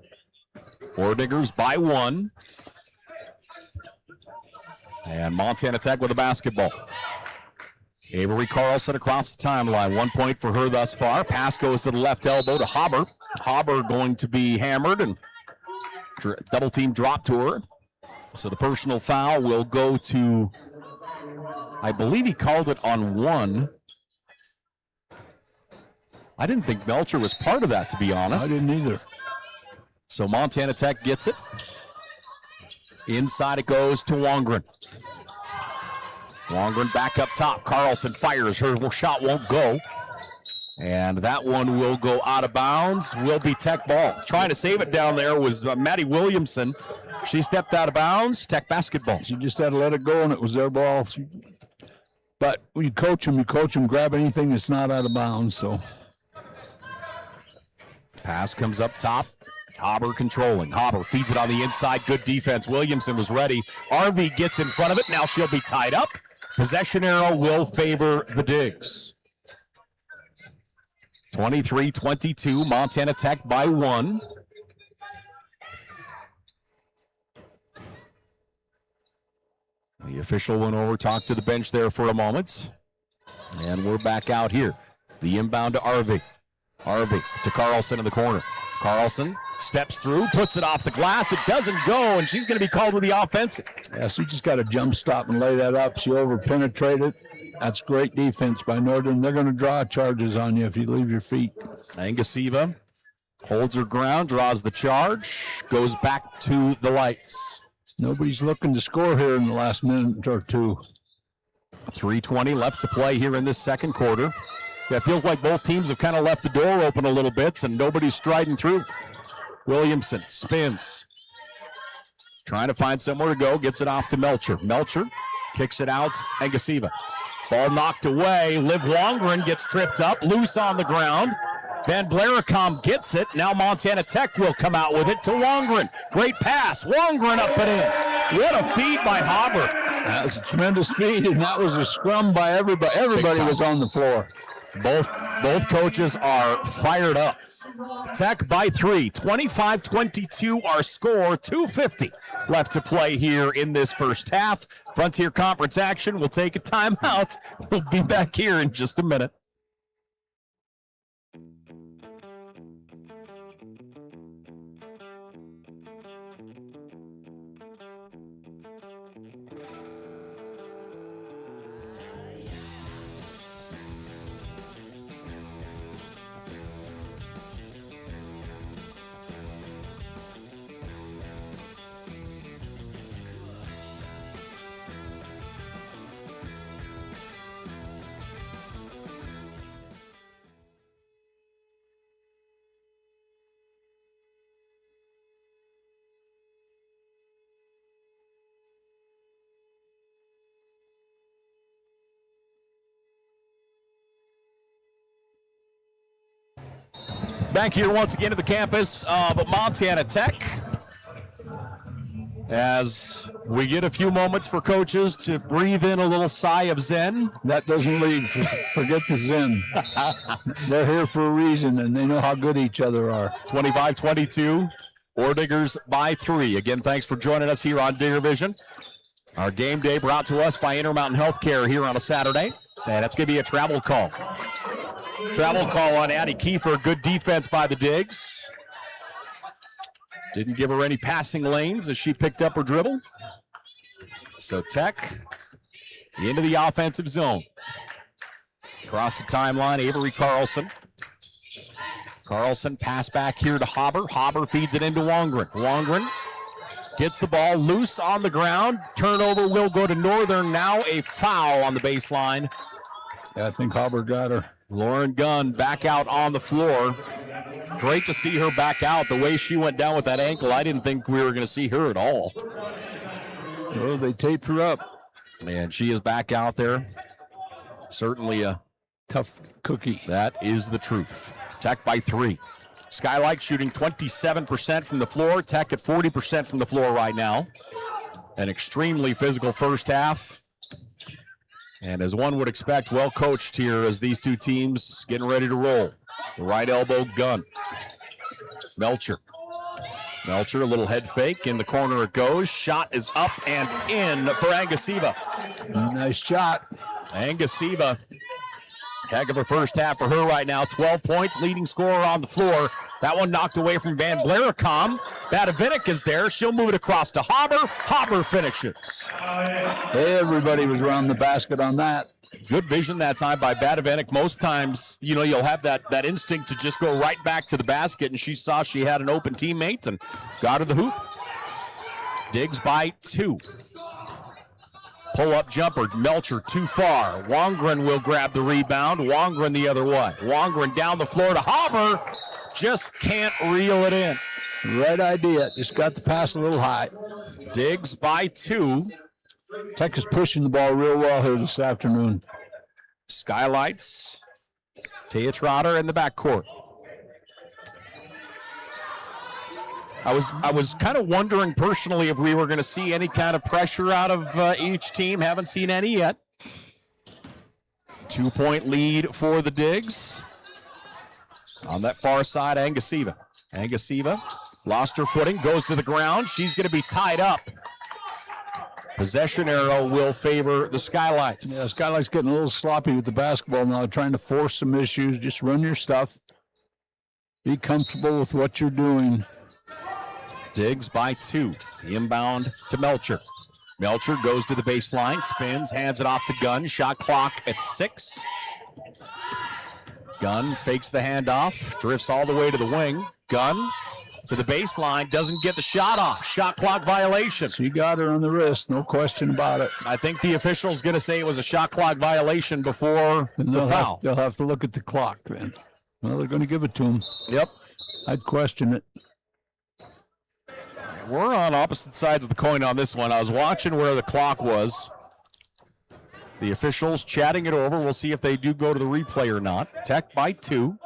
Orediggers by 1. And Montana Tech with the basketball. Avery Carlson across the timeline. 1 point for her thus far. Pass goes to the left elbow to Hauber. Hauber going to be hammered and double team drop to her. So the personal foul will go to, I believe he called it on 1. I didn't think Melcher was part of that, to be honest. I didn't either. So Montana Tech gets it. Inside it goes to Wongren. Wongren back up top. Carlson fires. Her shot won't go. And that one will go out of bounds. Will be Tech ball. Trying to save it down there was Maddie Williamson. She stepped out of bounds. Tech basketball. She just had to let it go, and it was their ball. But when you coach them, grab anything that's not out of bounds. So pass comes up top. Hauber controlling. Hauber feeds it on the inside. Good defense. Williamson was ready. RV gets in front of it. Now she'll be tied up. Possession arrow will favor the Digs. 23-22, Montana Tech by 1. The official went over, talked to the bench there for a moment. And we're back out here. The inbound to RV. RV to Carlson in the corner. Carlson steps through, puts it off the glass. It doesn't go, and she's going to be called with the offensive. Yeah, she just got to jump stop and lay that up. She over-penetrated. That's great defense by Northern. They're going to draw charges on you if you leave your feet. Angasiva holds her ground, draws the charge, goes back to the lights. Nobody's looking to score here in the last minute or two. 3:20 left to play here in this second quarter. Yeah, it feels like both teams have kind of left the door open a little bit, and nobody's striding through. Williamson spins. Trying to find somewhere to go, gets it off to Melcher. Melcher kicks it out, Angasiva. Ball knocked away. Liv Wongren gets tripped up, loose on the ground. Van Blaricom gets it. Now Montana Tech will come out with it to Wongren. Great pass. Wongren up and in. What a feed by Hauber. That was a tremendous feed, and that was a scrum by everybody. Everybody was on the floor. Both coaches are fired up. Tech by 3, 25-22 our score, 2:50 left to play here in this first half. Frontier Conference action. We'll take a timeout. We'll be back here in just a minute. Back here once again at the campus of Montana Tech. As we get a few moments for coaches to breathe in a little sigh of zen. That doesn't lead. Forget the zen. They're here for a reason, and they know how good each other are. 25-22, Orediggers by 3. Again, thanks for joining us here on Digger Vision. Our game day brought to us by Intermountain Healthcare here on a Saturday. And that's going to be a travel call. Travel call on Addie Kiefer. Good defense by the Digs. Didn't give her any passing lanes as she picked up her dribble. So Tech into the offensive zone. Across the timeline, Avery Carlson. Carlson pass back here to Hauber. Hauber feeds it into Wongren. Wongren gets the ball loose on the ground. Turnover will go to Northern. Now a foul on the baseline. Yeah, I think Hauber got her. Lauren Gunn back out on the floor. Great to see her back out. The way she went down with that ankle, I didn't think we were going to see her at all. Well, they taped her up. And she is back out there. Certainly a Tough cookie. That is the truth. Tech by 3. Skylights shooting 27% from the floor. Tech at 40% from the floor right now. An extremely physical first half. And as one would expect, well coached here as these two teams getting ready to roll. The right elbow Gun. Melcher. Melcher, a little head fake. In the corner it goes. Shot is up and in for Angasiva. Nice shot. Angasiva. Heck of a first half for her right now. 12 points, leading scorer on the floor. That one knocked away from Van Blaricom. Badavinik is there. She'll move it across to Hauber. Hauber finishes. Everybody was around the basket on that. Good vision that time by Badavinik. Most times, you'll have that instinct to just go right back to the basket, and she saw she had an open teammate and got her the hoop. Digs by 2. Pull-up jumper, Melcher too far. Wongren will grab the rebound. Wongren the other way. Wongren down the floor to Hauber. Just can't reel it in. Right idea. Just got the pass a little high. Digs by 2. Tech is pushing the ball real well here this afternoon. Skylights. Taya Trotter in the backcourt. I was kind of wondering personally if we were going to see any kind of pressure out of each team. Haven't seen any yet. 2-point lead for the Digs. On that far side, Angasiva. Angasiva lost her footing, goes to the ground. She's going to be tied up. Possession arrow will favor the Skylights. Yeah, Skylights getting a little sloppy with the basketball now, trying to force some issues. Just run your stuff. Be comfortable with what you're doing. Digs by 2. Inbound to Melcher. Melcher goes to the baseline, spins, hands it off to Gunn. Shot clock at 6. Gunn fakes the handoff, drifts all the way to the wing. Gunn to the baseline, doesn't get the shot off. Shot clock violation. She got her on the wrist, no question about it. I think the official's going to say it was a shot clock violation before the foul. They'll have to look at the clock then. Well, they're going to give it to them. Yep. I'd question it. We're on opposite sides of the coin on this one. I was watching where the clock was. The officials chatting it over. We'll see if they do go to the replay or not. Tech by 2.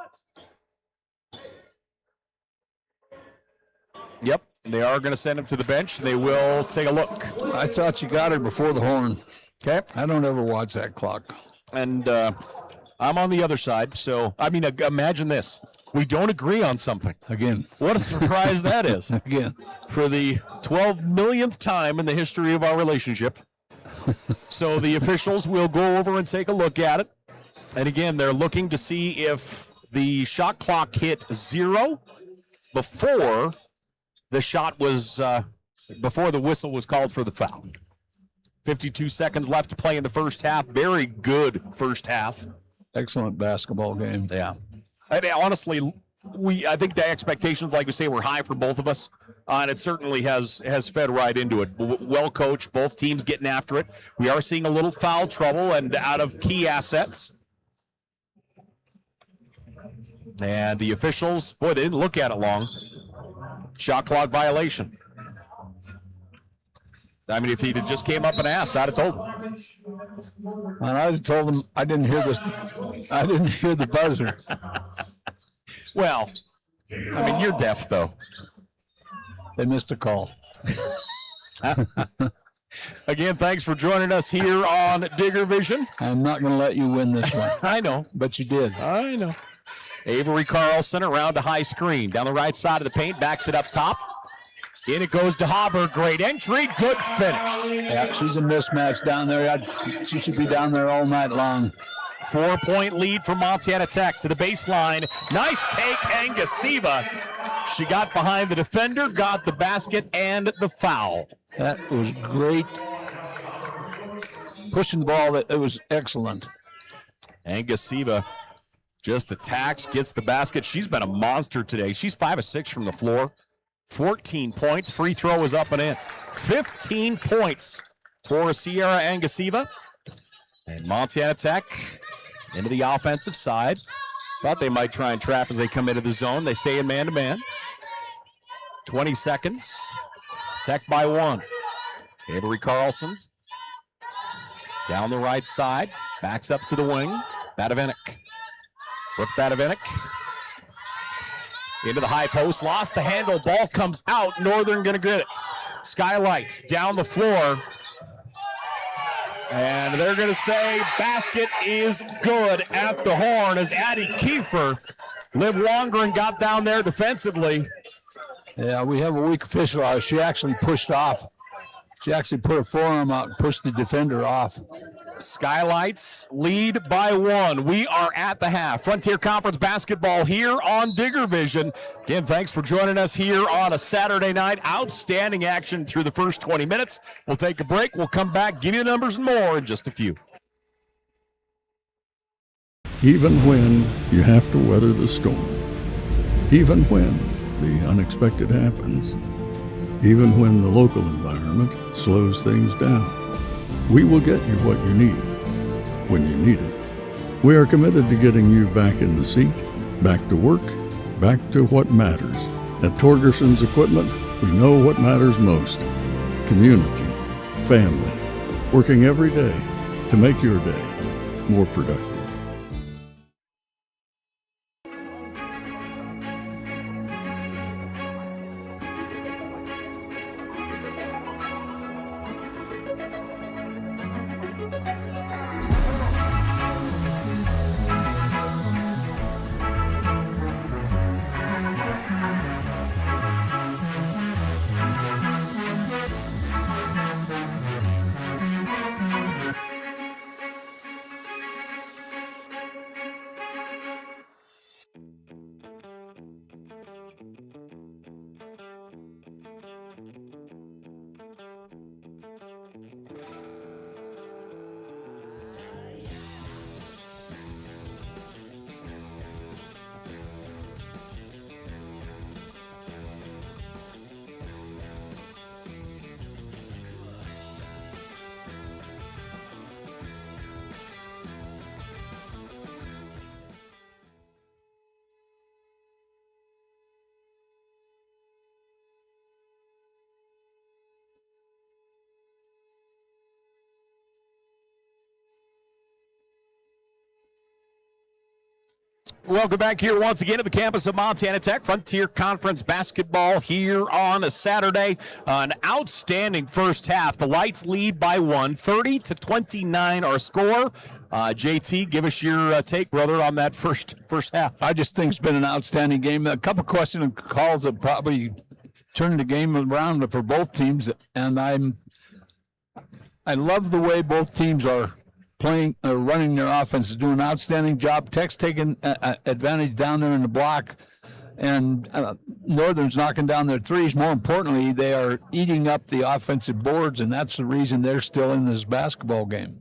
Yep, they are going to send him to the bench. They will take a look. I thought you got her before the horn. Okay. I don't ever watch that clock. And I'm on the other side, so, imagine this. We don't agree on something. Again. What a surprise that is. Again. For the 12 millionth time in the history of our relationship. So the officials will go over and take a look at it. And again, they're looking to see if the shot clock hit 0 before the shot was, before the whistle was called for the foul. 52 seconds left to play in the first half. Very good first half. Excellent basketball game. Yeah. Honestly, I think the expectations, like we say, were high for both of us, and it certainly has fed right into it. Well coached, both teams getting after it. We are seeing a little foul trouble and out of key assets. And the officials, boy, they didn't look at it long. Shot clock violation. If he'd have just came up and asked, I'd have told him. And I told him I didn't hear the buzzer. Well, you're deaf, though. They missed a call. Again, thanks for joining us here on Digger Vision. I'm not going to let you win this one. I know. But you did. I know. Avery Carlson around to high screen. Down the right side of the paint, backs it up top. In it goes to Hauber. Great entry. Good finish. Yeah, she's a mismatch down there. She should be down there all night long. 4-point lead for Montana Tech to the baseline. Nice take, Angasiva. She got behind the defender, got the basket and the foul. That was great. Pushing the ball, it was excellent. Angasiva just attacks, gets the basket. She's been a monster today. She's 5 of 6 from the floor. 14 points. Free throw is up and in. 15 points for Sierra Angasiva. And Montana Tech into the offensive side. Thought they might try and trap as they come into the zone. They stay in man-to-man. 20 seconds. Tech by 1. Avery Carlson down the right side. Backs up to the wing. Badavinik. Brooke Badavinik. Into the high post. Lost the handle. Ball comes out. Northern going to get it. Skylights down the floor. And they're going to say basket is good at the horn as Addie Kiefer, Liv Wongren got down there defensively. Yeah, we have a weak official. She actually pushed off. She actually put her forearm out and pushed the defender off. Skylights lead by 1. We are at the half. Frontier Conference basketball here on Digger Vision. Again, thanks for joining us here on a Saturday night. Outstanding action through the first 20 minutes. We'll take a break. We'll come back, give you the numbers and more in just a few. Even when you have to weather the storm, even when the unexpected happens, even when the local environment slows things down, we will get you what you need when you need it. We are committed to getting you back in the seat, back to work, back to what matters. At Torgerson's Equipment, we know what matters most: community, family, working every day to make your day more productive. Welcome back here once again to the campus of Montana Tech. Frontier Conference basketball here on a Saturday. An outstanding first half. The Lights lead by 1, 30-29 our score. JT, give us your take, brother, on that first half. I just think it's been an outstanding game. A couple questions and calls that probably turned the game around for both teams, and I love the way both teams are playing, running their offense, doing an outstanding job. Tech's taking advantage down there in the block, and Northern's knocking down their threes. More importantly, they are eating up the offensive boards, and that's the reason they're still in this basketball game.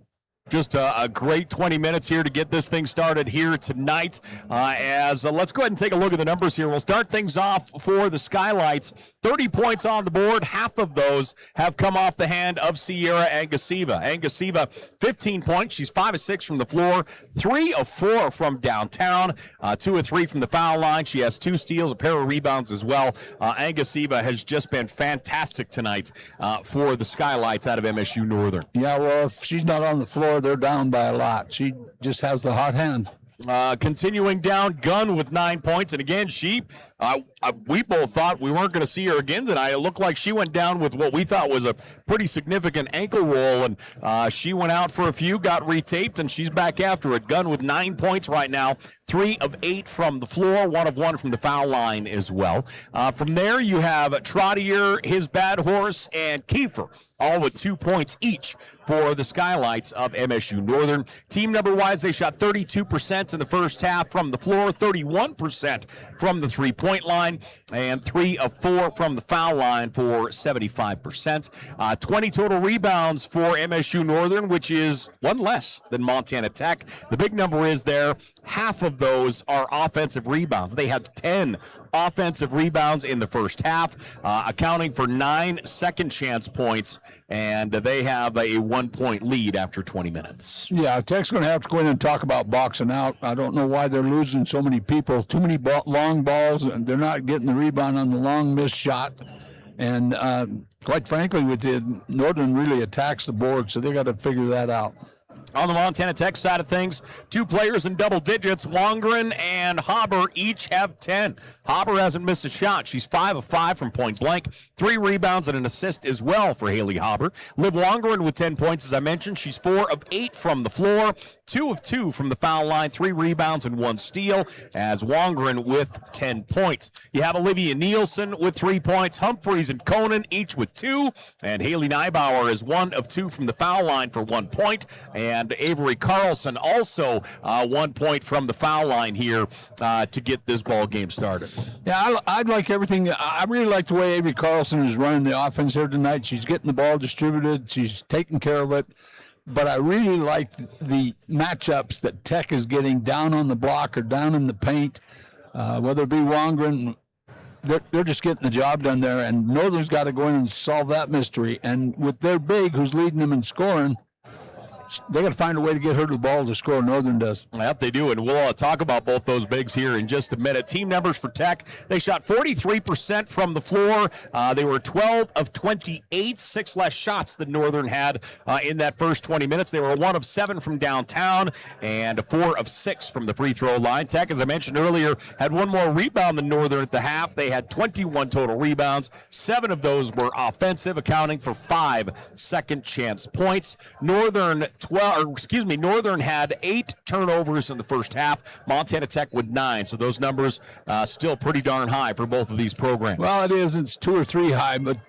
Just a great 20 minutes here to get this thing started here tonight. Let's go ahead and take a look at the numbers here. We'll start things off for the Skylights. 30 points on the board. Half of those have come off the hand of Sierra Angasiva. Angasiva, 15 points. She's 5 of 6 from the floor, 3 of 4 from downtown, 2 of 3 from the foul line. She has 2 steals, a pair of rebounds as well. Angasiva has just been fantastic tonight for the Skylights out of MSU-Northern. Yeah, well, if she's not on the floor, they're down by a lot. She just has the hot hand. Continuing down, Gunn with 9 points. And again, she we both thought we weren't going to see her again tonight. It looked like she went down with what we thought was a pretty significant ankle roll, and she went out for a few, got retaped, and she's back after it. Gunn with 9 points right now, 3 of 8 from the floor, 1 of 1 from the foul line as well. From there, you have Trottier, his bad horse, and Kiefer, all with 2 points each for the Skylights of MSU-Northern. Team number-wise, they shot 32% in the first half from the floor, 31% from the three-point line, and 3 of 4 from the foul line for 75%. 20 total rebounds for MSU-Northern, which is 1 less than Montana Tech. The big number is there. Half of those are offensive rebounds. They had 10 offensive rebounds in the first half, accounting for 9 second chance points, and they have a 1-point lead after 20 minutes. Yeah, Tech's going to have to go in and talk about boxing out. I don't know why they're losing so many people. Too many long balls, and they're not getting the rebound on the long missed shot. And quite frankly, with the Northern really attacks the board, so they got to figure that out. On the Montana Tech side of things, 2 players in double digits. Wongren and Haber each have 10. Haber hasn't missed a shot. She's 5 of 5 from point blank. 3 rebounds and an assist as well for Haley Haber. Liv Wongren with 10 points, as I mentioned. She's 4 of 8 from the floor, 2 of 2 from the foul line, 3 rebounds and 1 steal, as Wongren with 10 points. You have Olivia Nielsen with 3 points. Humphreys and Conan each with 2. And Haley Neibauer is 1 of 2 from the foul line for 1 point. And Avery Carlson also 1 point from the foul line here to get this ball game started. Yeah, I'd like everything. I really like the way Avery Carlson is running the offense here tonight. She's getting the ball distributed. She's taking care of it. But I really like the matchups that Tech is getting down on the block or down in the paint, whether it be Wongren. They're just getting the job done there, and Northern's got to go in and solve that mystery. And with their big, who's leading them in scoring, they got to find a way to get her the ball to score. Northern does. Yep, they do, and we'll talk about both those bigs here in just a minute. Team numbers for Tech: they shot 43% from the floor. They were 12 of 28, 6 less shots than Northern had in that first 20 minutes. They were 1 of 7 from downtown and 4 of 6 from the free throw line. Tech, as I mentioned earlier, had 1 more rebound than Northern at the half. They had 21 total rebounds. 7 of those were offensive, accounting for 5 second chance points. Northern had 8 turnovers in the first half. Montana Tech with 9. So those numbers still pretty darn high for both of these programs. Well, it is. It's 2 or 3 high, but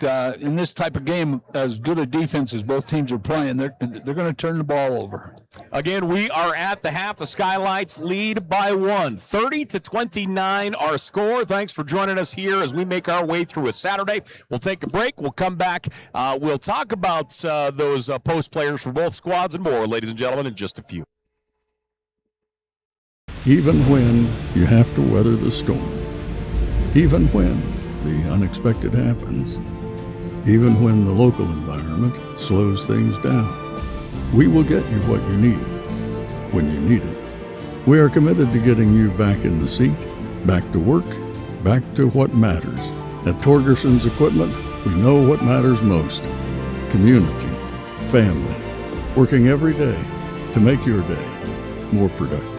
in this type of game, as good a defense as both teams are playing, they're going to turn the ball over. Again, we are at the half. The Skylights lead by 1. 30-29 our score. Thanks for joining us here as we make our way through a Saturday. We'll take a break. We'll come back. We'll talk about those post players for both squads and more, ladies and gentlemen, in just a few. Even when you have to weather the storm, even when the unexpected happens, even when the local environment slows things down, we will get you what you need when you need it. We are committed to getting you back in the seat, back to work, back to what matters. At Torgerson's Equipment, we know what matters most: community, family, working every day to make your day more productive.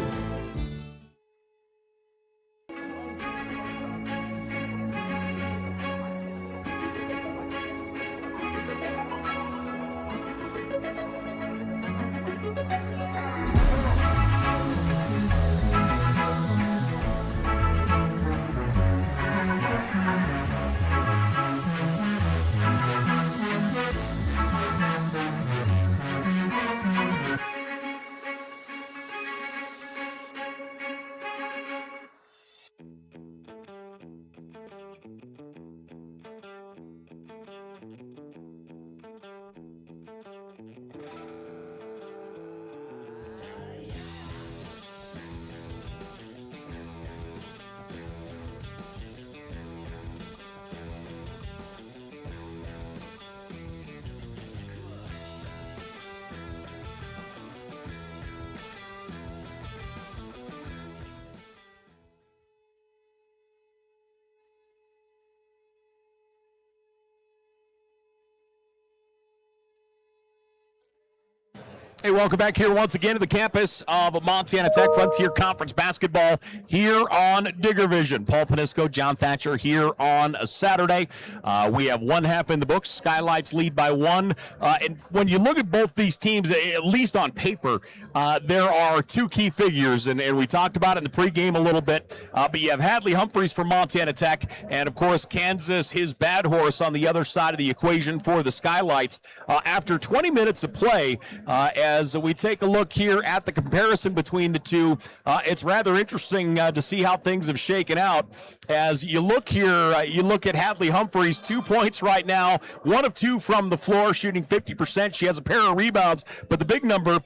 Hey, welcome back here once again to the campus of Montana Tech Frontier Conference basketball here on Digger Vision. Paul Panisco, John Thatcher here on a Saturday. We have one half in the books. Skylights lead by one. And when you look at both these teams, at least on paper, there are two key figures, and we talked about it in the pregame a little bit. But you have Hadley Humphreys for Montana Tech, and of course Kansas, his bad horse on the other side of the equation for the Skylights. After 20 minutes of play, as we take a look here at the comparison between the two, it's rather interesting to see how things have shaken out. As you look here, you look at Hadley Humphreys, 2 points right now, 1 of 2 from the floor, shooting 50%. She has a pair of rebounds, but the big number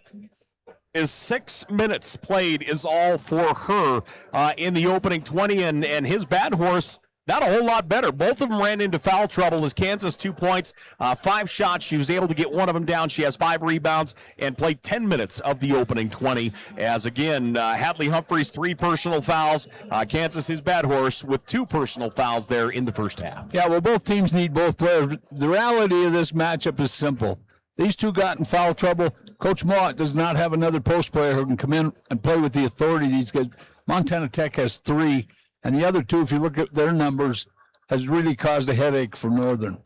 is 6 minutes played is all for her in the opening 20, and his bad horse, not a whole lot better. Both of them ran into foul trouble as Kansas 2 points, 5 shots. She was able to get one of them down. She has 5 rebounds and played 10 minutes of the opening 20. As again, Hadley Humphreys 3 personal fouls. Kansas, his bad horse, with 2 personal fouls there in the first half. Yeah, well, both teams need both players. The reality of this matchup is simple. These two got in foul trouble. Coach Mott does not have another post player who can come in and play with the authority these guys. Montana Tech has 3. And the other 2, if you look at their numbers, has really caused a headache for Northern.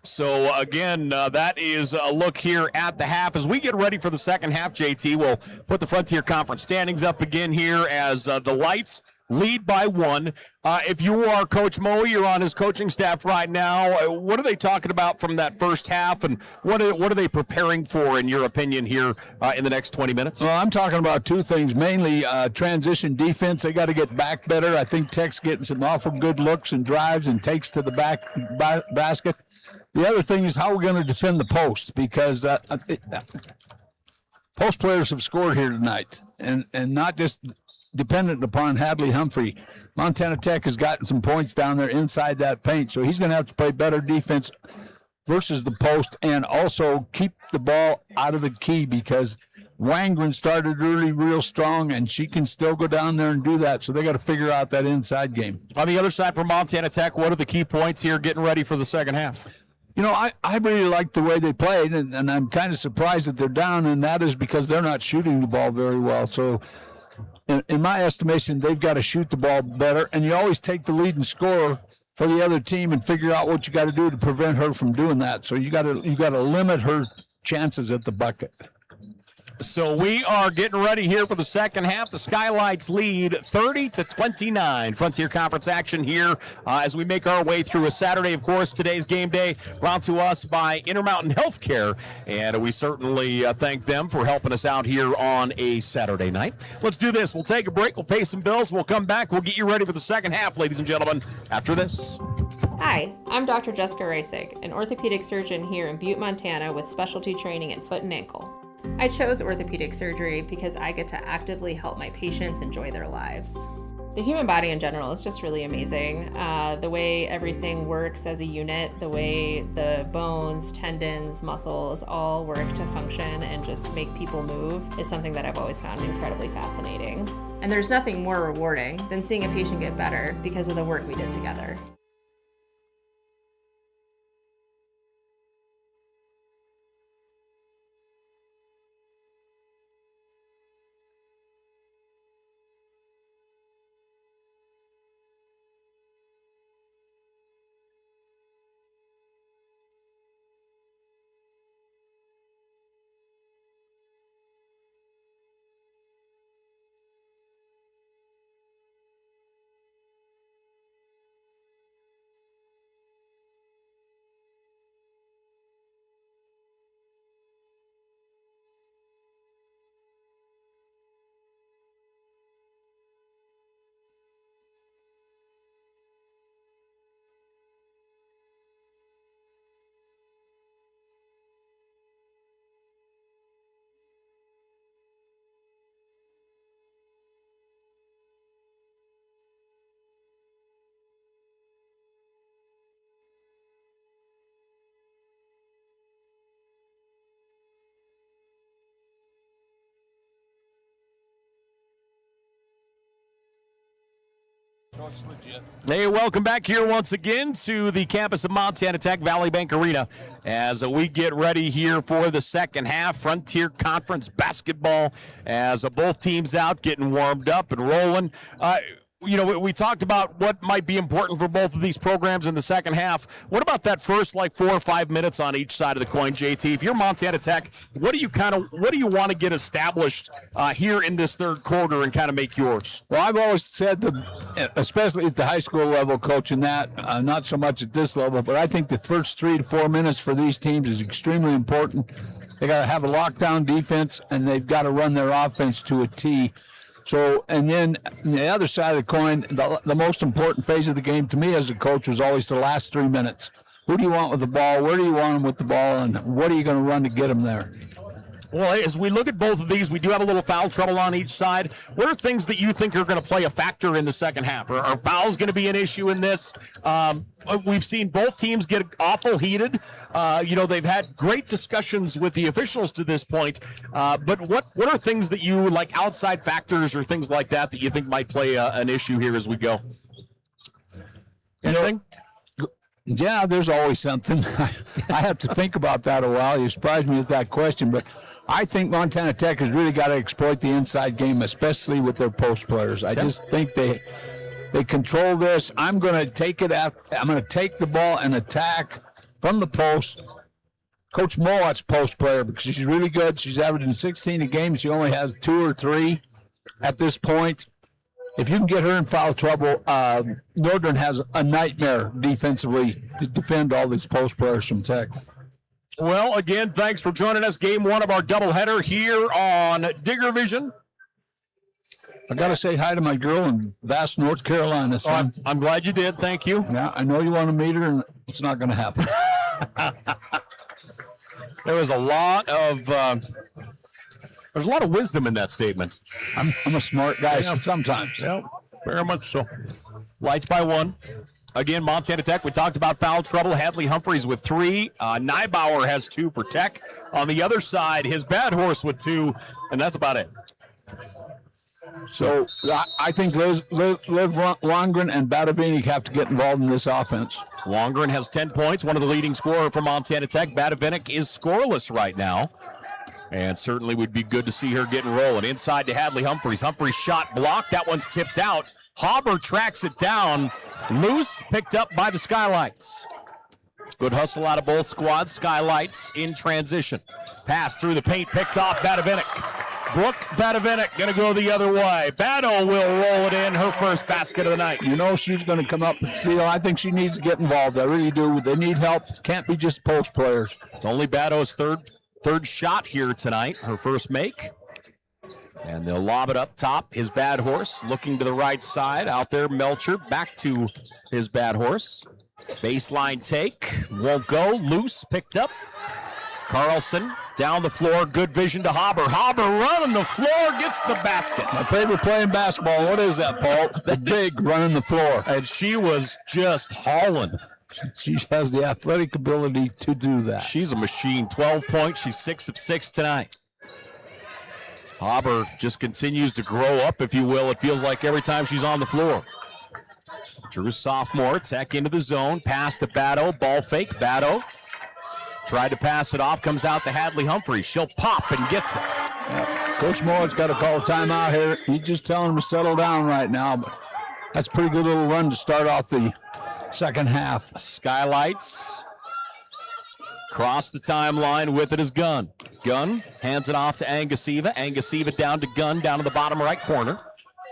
So, again, that is a look here at the half. As we get ready for the second half, JT, we'll put the Frontier Conference standings up again here as the Lights lead by 1. If you are Coach Moe, you're on his coaching staff right now. What are they talking about from that first half, and what are they preparing for, in your opinion, here in the next 20 minutes? Well, I'm talking about 2 things, mainly transition defense. They got to get back better. I think Tech's getting some awful good looks and drives and takes to the basket. The other thing is how we're going to defend the post, because post players have scored here tonight, and not just dependent upon Hadley Humphrey. Montana Tech has gotten some points down there inside that paint, so he's going to have to play better defense versus the post and also keep the ball out of the key, because Wangren started really real strong, and she can still go down there and do that, so they got to figure out that inside game. On the other side for Montana Tech, what are the key points here getting ready for the second half? You know, I really like the way they played, and I'm kind of surprised that they're down, and that is because they're not shooting the ball very well. So in my estimation, they've got to shoot the ball better, and you always take the lead and score for the other team and figure out what you got to do to prevent her from doing that. So you got to limit her chances at the bucket. So we are getting ready here for the second half. The Skylights lead 30-29. Frontier Conference action here as we make our way through a Saturday. Of course, today's game day brought to us by Intermountain Healthcare, and we certainly thank them for helping us out here on a Saturday night. Let's do this. We'll take a break. We'll pay some bills. We'll come back. We'll get you ready for the second half, ladies and gentlemen, after this. Hi, I'm Dr. Jessica Reisig, an orthopedic surgeon here in Butte, Montana with specialty training in foot and ankle. I chose orthopedic surgery because I get to actively help my patients enjoy their lives. The human body in general is just really amazing. The way everything works as a unit, the way the bones, tendons, muscles all work to function and just make people move is something that I've always found incredibly fascinating. And there's nothing more rewarding than seeing a patient get better because of the work we did together. Hey, welcome back here once again to the campus of Montana Tech, Vally Bank Arena, as we get ready here for the second half. Frontier Conference basketball as both teams out getting warmed up and rolling. We talked about what might be important for both of these programs in the second half. What about that first 4 or 5 minutes on each side of the coin, JT? If you're Montana Tech, what do you want to get established here in this third quarter and kind of make yours? Well, I've always said that, especially at the high school level, coaching that, not so much at this level, but I think the first 3 to 4 minutes for these teams is extremely important. They got to have a lockdown defense, and they've got to run their offense to a T. So, and then the other side of the coin, the most important phase of the game to me as a coach was always the last 3 minutes. Who do you want with the ball? Where do you want them with the ball? And what are you going to run to get them there? Well, as we look at both of these, we do have a little foul trouble on each side. What are things that you think are going to play a factor in the second half? Are fouls going to be an issue in this? We've seen both teams get awful heated. They've had great discussions with the officials to this point. But what are things that you like, outside factors or things like that you think might play an issue here as we go? Anything? Yeah, there's always something. I have to think about that a while. You surprised me with that question, but I think Montana Tech has really got to exploit the inside game, especially with their post players. I just think they control this. I'm going to take the ball and attack from the post. Coach Mowat's post player, because she's really good. She's averaging 16 a game. She only has 2 or 3 at this point. If you can get her in foul trouble, Northern has a nightmare defensively to defend all these post players from Tech. Well, again, thanks for joining us. Game 1 of our doubleheader here on Digger Vision. I got to say hi to my girl in Vass, North Carolina. Son. I'm glad you did. Thank you. Yeah, I know you want to meet her, and it's not going to happen. There was a lot of there's a lot of wisdom in that statement. I'm a smart guy sometimes. Yeah, very much so. Lights by 1. Again, Montana Tech, we talked about foul trouble. Hadley Humphreys with 3. Nybauer has 2 for Tech. On the other side, his bad horse with 2, and that's about it. So I think Liv Longren and Badavinik have to get involved in this offense. Longren has 10 points, one of the leading scorers for Montana Tech. Badavinik is scoreless right now, and certainly would be good to see her getting rolling. Inside to Hadley Humphreys. Humphreys shot blocked. That one's tipped out. Hauber tracks it down. Loose, picked up by the Skylights. Good hustle out of both squads. Skylights in transition. Pass through the paint, picked off Badavinik. Brooke Badavinik going to go the other way. Bado will roll it in, her first basket of the night. You know she's going to come up and steal. I think she needs to get involved. I really do. They need help. Can't be just post players. It's only Bado's third shot here tonight, her first make. And they'll lob it up top. His bad horse looking to the right side. Out there, Melcher back to his bad horse. Baseline take. Won't go. Loose. Picked up. Carlson down the floor. Good vision to Hauber. Hauber running the floor. Gets the basket. My favorite play in basketball. What is that, Paul? The big running the floor. And she was just hauling. She has the athletic ability to do that. She's a machine. 12 points. She's 6 of 6 tonight. Hauber just continues to grow up, if you will. It feels like every time she's on the floor. Drew sophomore, Tech into the zone. Pass to Bado, ball fake. Bado tried to pass it off, comes out to Hadley Humphreys. She'll pop and gets it. Yeah. Coach Moore's got to call a timeout here. He's just telling him to settle down right now. But that's a pretty good little run to start off the second half. Skylights cross the timeline with it is Gunn. Gunn hands it off to Angasiva. Angasiva down to Gunn, down to the bottom right corner.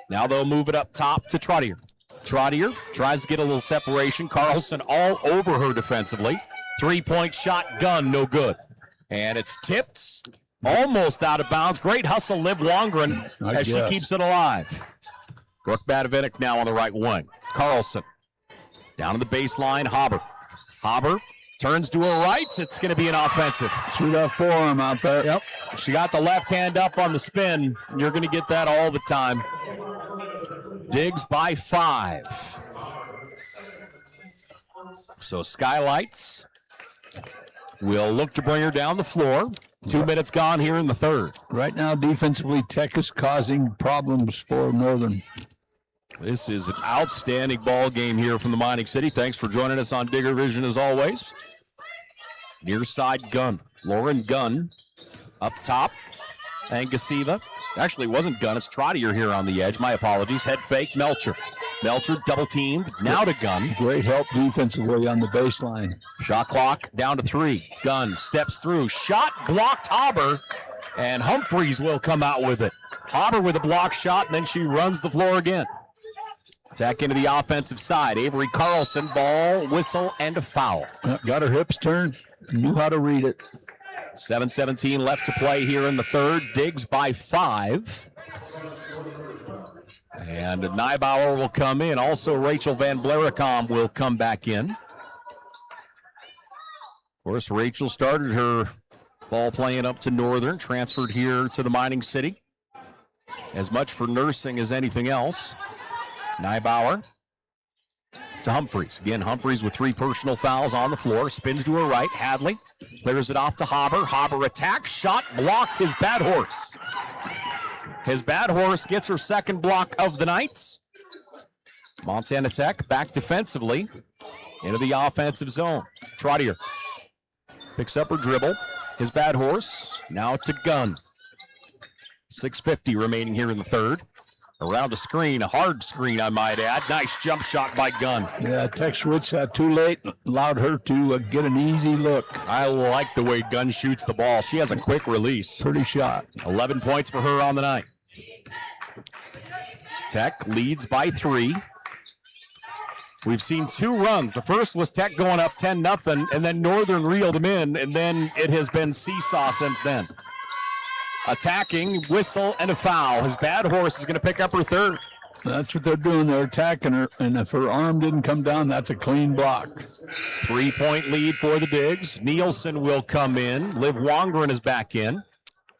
Now they'll move it up top to Trottier. Trottier tries to get a little separation. Carlson all over her defensively. 3-point shot, Gunn, no good. And it's tipped, almost out of bounds. Great hustle, Liv Longren, as she keeps it alive. Brooke Badavinik now on the right wing. Carlson down to the baseline, Hauber. Hauber turns to her right. It's going to be an offensive. Threw that forearm out there. Yep. She got the left hand up on the spin. You're going to get that all the time. Diggs by 5. So Skylights will look to bring her down the floor. 2 minutes gone here in the third. Right now, defensively, Tech is causing problems for Northern. This is an outstanding ball game here from the Mining City. Thanks for joining us on Digger Vision as always. Near side Gunn. Lauren Gunn up top. Angasiva. Actually, it wasn't Gunn. It's Trottier here on the edge. My apologies. Head fake. Melcher. Melcher double teamed. Now to Gunn. Great help defensively on the baseline. Shot clock down to 3. Gunn steps through. Shot blocked Hauber. And Humphreys will come out with it. Hauber with a block shot, and then she runs the floor again. Attack into the offensive side. Avery Carlson, ball, whistle, and a foul. Got her hips turned. Knew how to read it. 7:17 left to play here in the third. Diggs by 5. And Neibauer will come in. Also, Rachel Van Blericom will come back in. Of course, Rachel started her ball playing up to Northern, transferred here to the Mining City. As much for nursing as anything else. Neibauer to Humphreys. Again, Humphreys with 3 personal fouls on the floor. Spins to her right. Hadley clears it off to Hauber. Hauber attacks. Shot blocked. His bad horse. His bad horse gets her second block of the night. Montana Tech back defensively into the offensive zone. Trottier picks up her dribble. His bad horse now to Gunn. 6:50 remaining here in the third. Around the screen, a hard screen, I might add. Nice jump shot by Gunn. Yeah, Tech switch too late, allowed her to get an easy look. I like the way Gunn shoots the ball. She has a quick release. Pretty shot. 11 points for her on the night. Tech leads by 3. We've seen 2 runs. The first was Tech going up 10-0, and then Northern reeled them in, and then it has been seesaw since then. Attacking, whistle, and a foul. His bad horse is going to pick up her third. That's what they're doing. They're attacking her, and if her arm didn't come down, that's a clean block. 3-point lead for the Diggs. Nielsen will come in. Liv Wongren is back in.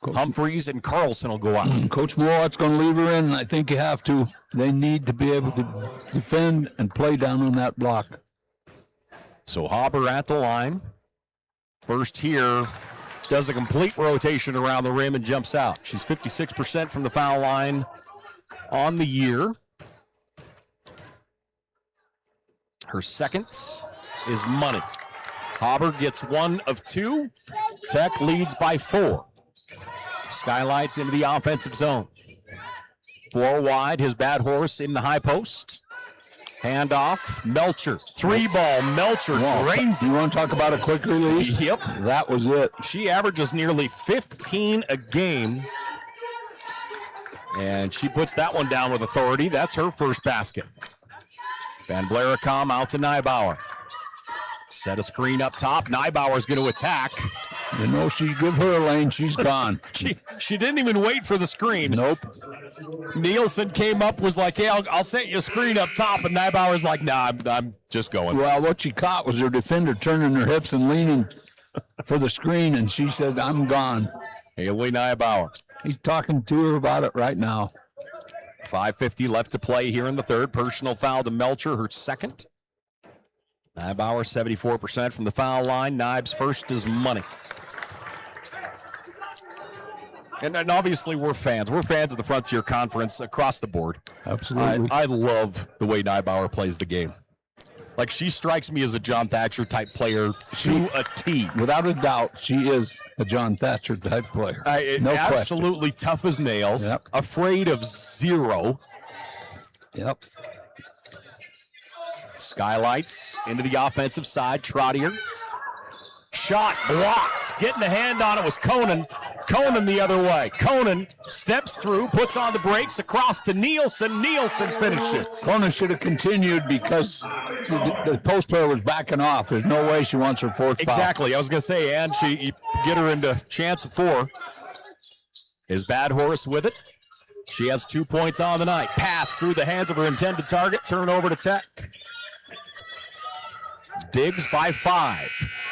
Humphreys and Carlson will go out. Coach Moreott's going to leave her in. I think you have to. They need to be able to defend and play down on that block. So Hauber at the line. First here. Does a complete rotation around the rim and jumps out. She's 56% from the foul line on the year. Her second is money. Hauber gets 1 of 2. Tech leads by 4. Skylights into the offensive zone. 4 wide, his bad horse in the high post. Handoff, Melcher. 3-ball, Melcher drains. You want to talk about a quick release? Yep. That was it. She averages nearly 15 a game. And she puts that one down with authority. That's her first basket. Van Blericom out to Neibauer. Set a screen up top. Neibauer's going to attack. You know, she give her a lane, she's gone. She didn't even wait for the screen. Nope. Nielsen came up, was like, hey, I'll set you a screen up top. And Neibauer's like, nah, I'm just going. Well, what she caught was her defender turning her hips and leaning for the screen, and she said, I'm gone. Haley Neibauer. He's talking to her about it right now. 5:50 left to play here in the third. Personal foul to Melcher, her second. Neibauer, 74% from the foul line. Nibes first is money. And obviously we're fans. We're fans of the Frontier Conference across the board. Absolutely. I love the way Neibauer plays the game. Like, she strikes me as a John Thatcher type player to a T. Without a doubt, she is a John Thatcher type player. No absolutely question. Tough as nails. Yep. Afraid of 0. Yep. Skylights into the offensive side. Trottier. Shot blocked. Getting a hand on it was Conan. Conan the other way. Conan steps through, puts on the brakes, across to Nielsen. Nielsen finishes. Conan should have continued because the post player was backing off. There's no way she wants her fourth foul. Exactly. I was going to say, and you get her into chance of 4. His bad horse with it. She has 2 points on the night. Pass through the hands of her intended target. Turnover to Tech. Diggs by 5.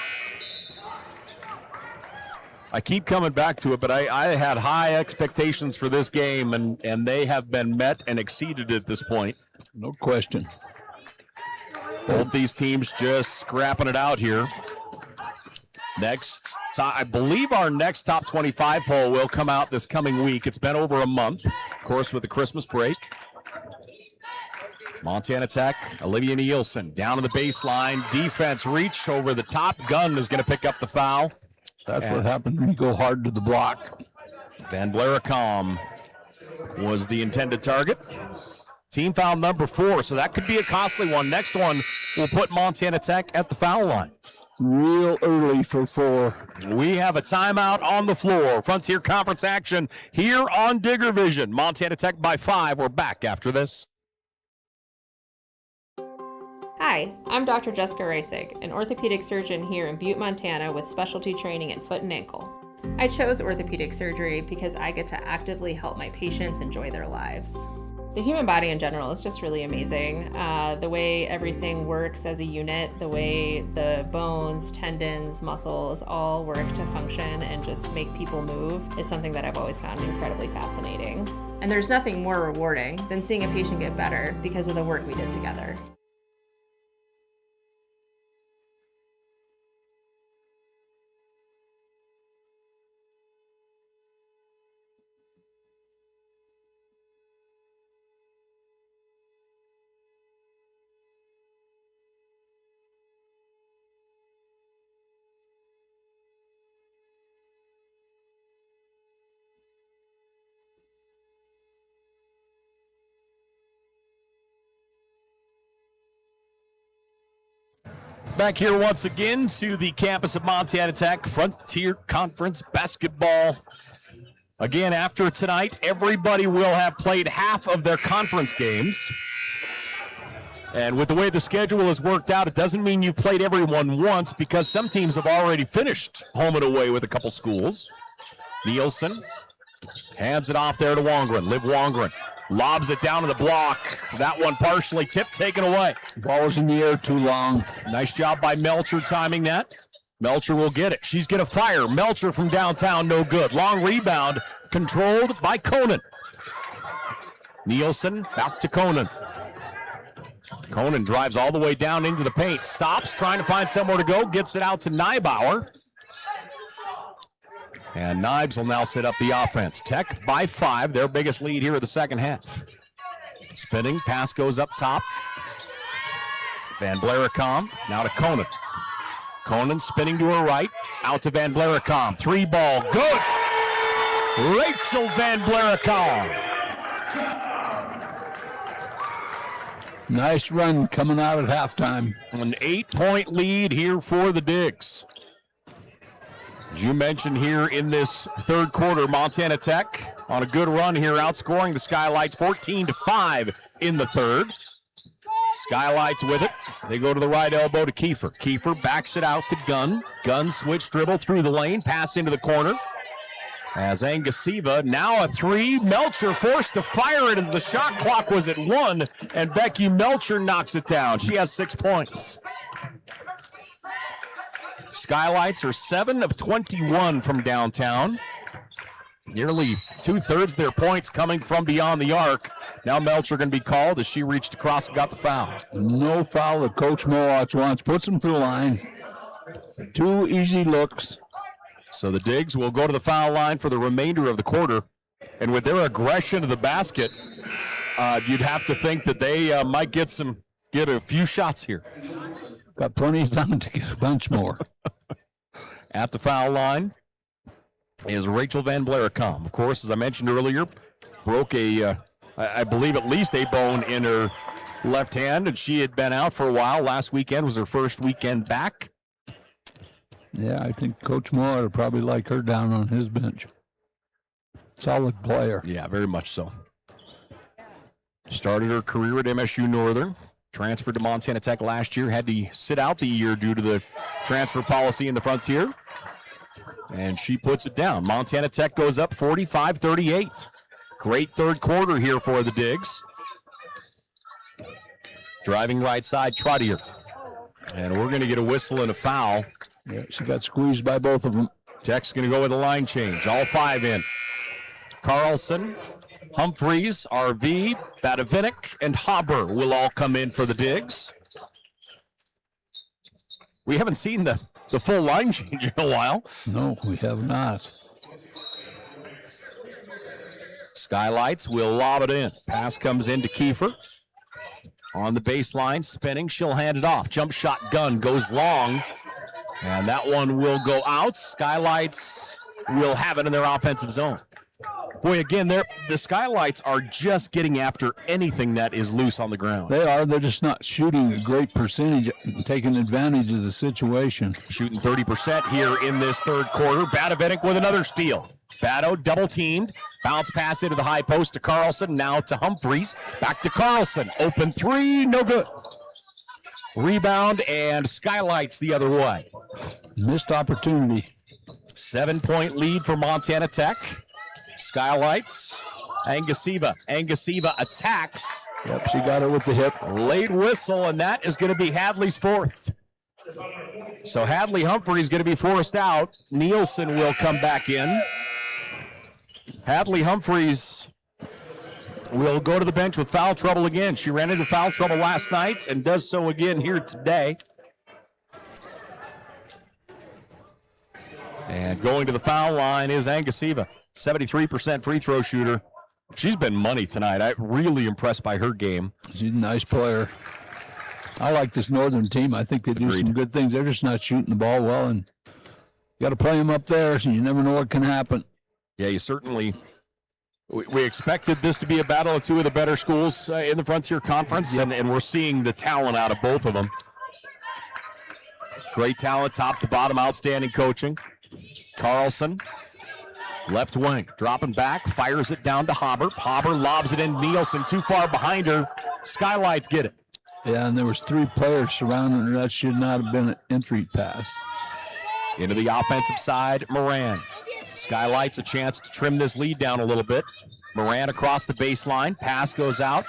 I keep coming back to it, but I had high expectations for this game, and they have been met and exceeded at this point. No question. Both these teams just scrapping it out here. Next, I believe our next top 25 poll will come out this coming week. It's been over a month, of course, with the Christmas break. Montana Tech, Olivia Nielsen down to the baseline. Defense reach over the top. Gunn is going to pick up the foul. That's what happens when you go hard to the block. Van Blaricom was the intended target. Team foul number 4, so that could be a costly one. Next one will put Montana Tech at the foul line. Real early for 4. We have a timeout on the floor. Frontier Conference action here on Digger Vision. Montana Tech by 5. We're back after this. Hi, I'm Dr. Jessica Reisig, an orthopedic surgeon here in Butte, Montana with specialty training in foot and ankle. I chose orthopedic surgery because I get to actively help my patients enjoy their lives. The human body in general is just really amazing. The way everything works as a unit, the way the bones, tendons, muscles all work to function and just make people move is something that I've always found incredibly fascinating. And there's nothing more rewarding than seeing a patient get better because of the work we did together. Back here once again to the campus of Montana Tech, Frontier Conference basketball. Again, after tonight, everybody will have played half of their conference games. And with the way the schedule is worked out, it doesn't mean you've played everyone once because some teams have already finished home and away with a couple schools. Nielsen hands it off there to Wongren. Liv Wongren lobs it down to the block. That one partially tipped, taken away. Ball was in the air too long. Nice job by Melcher timing that. Melcher will get it. She's going to fire. Melcher from downtown, no good. Long rebound, controlled by Conan. Nielsen back to Conan. Conan drives all the way down into the paint. Stops, trying to find somewhere to go. Gets it out to Neibauer. And Nibes will now set up the offense. Tech by 5, their biggest lead here in the second half. Spinning, pass goes up top. Van Blaricom, now to Conan. Conan spinning to her right, out to Van Blaricom. 3 ball, good! Rachel Van Blaricom. Nice run coming out at halftime. An 8-point lead here for the Digs. As you mentioned here in this third quarter, Montana Tech on a good run here, outscoring the Skylights 14-5 in the third. Skylights with it. They go to the right elbow to Kiefer. Kiefer backs it out to Gunn. Gunn switch dribble through the lane, pass into the corner. As Angasiva, now a 3. Melcher forced to fire it as the shot clock was at 1, and Becky Melcher knocks it down. She has 6 points. Skylights are 7 of 21 from downtown. Nearly 2/3 of their points coming from beyond the arc. Now Melcher going to be called as she reached across and got the foul. No foul that Coach Mowatch wants. Puts them through the line. 2 easy looks. So the Digs will go to the foul line for the remainder of the quarter. And with their aggression to the basket, you'd have to think that they might get a few shots here. Got plenty of time to get a bunch more. At the foul line is Rachel Van Blaricom. Of course, as I mentioned earlier, broke I believe at least a bone in her left hand, and she had been out for a while. Last weekend was her first weekend back. Yeah, I think Coach Moore would probably like her down on his bench. Solid player. Yeah, very much so. Started her career at MSU-Northern. Transferred to Montana Tech last year. Had to sit out the year due to the transfer policy in the Frontier. And she puts it down. Montana Tech goes up 45-38. Great third quarter here for the Digs. Driving right side, Trottier. And we're going to get a whistle and a foul. Yeah, she got squeezed by both of them. Tech's going to go with a line change. All 5 in. Carlson, Humphreys, RV, Badavinik, and Haber will all come in for the Digs. We haven't seen the full line change in a while. No, we have not. Skylights will lob it in. Pass comes in to Kiefer. on the baseline, spinning. She'll hand it off. Jump shot gun goes long, and that one will go out. Skylights will have it in their offensive zone. Boy, again, the Skylights are just getting after anything that is loose on the ground. They are. They're just not shooting a great percentage, taking advantage of the situation. Shooting 30% here in this third quarter. Badovic with another steal. Bado double-teamed. Bounce pass into the high post to Carlson. Now to Humphreys. Back to Carlson. Open three. No good. Rebound and Skylights the other way. Missed opportunity. 7-point lead for Montana Tech. Skylights. Angasiva attacks. Yep, she got it with the hip. Late whistle, and that is going to be Hadley's fourth. So Hadley Humphrey is going to be forced out. Nielsen will come back in. Hadley Humphreys will go to the bench with foul trouble again. She ran into foul trouble last night and does so again here today. And going to the foul line is Angasiva, 73% free throw shooter. She's been money tonight. I'm really impressed by her game. She's a nice player. I like this Northern team. I think they do some good things. They're just not shooting the ball well, and you got to play them up there, so you never know what can happen. Yeah, you certainly. We expected this to be a battle of two of the better schools in the Frontier Conference, and we're seeing the talent out of both of them. Great talent, top to bottom, outstanding coaching. Carlson, left wing, dropping back, fires it down to Hobber. Hobber lobs it in. Nielsen too far behind her. Skylights get it. Yeah, and there was three players surrounding her. That should not have been an entry pass. Into the offensive side, Moran. Skylights a chance to trim this lead down a little bit. Moran across the baseline. Pass goes out.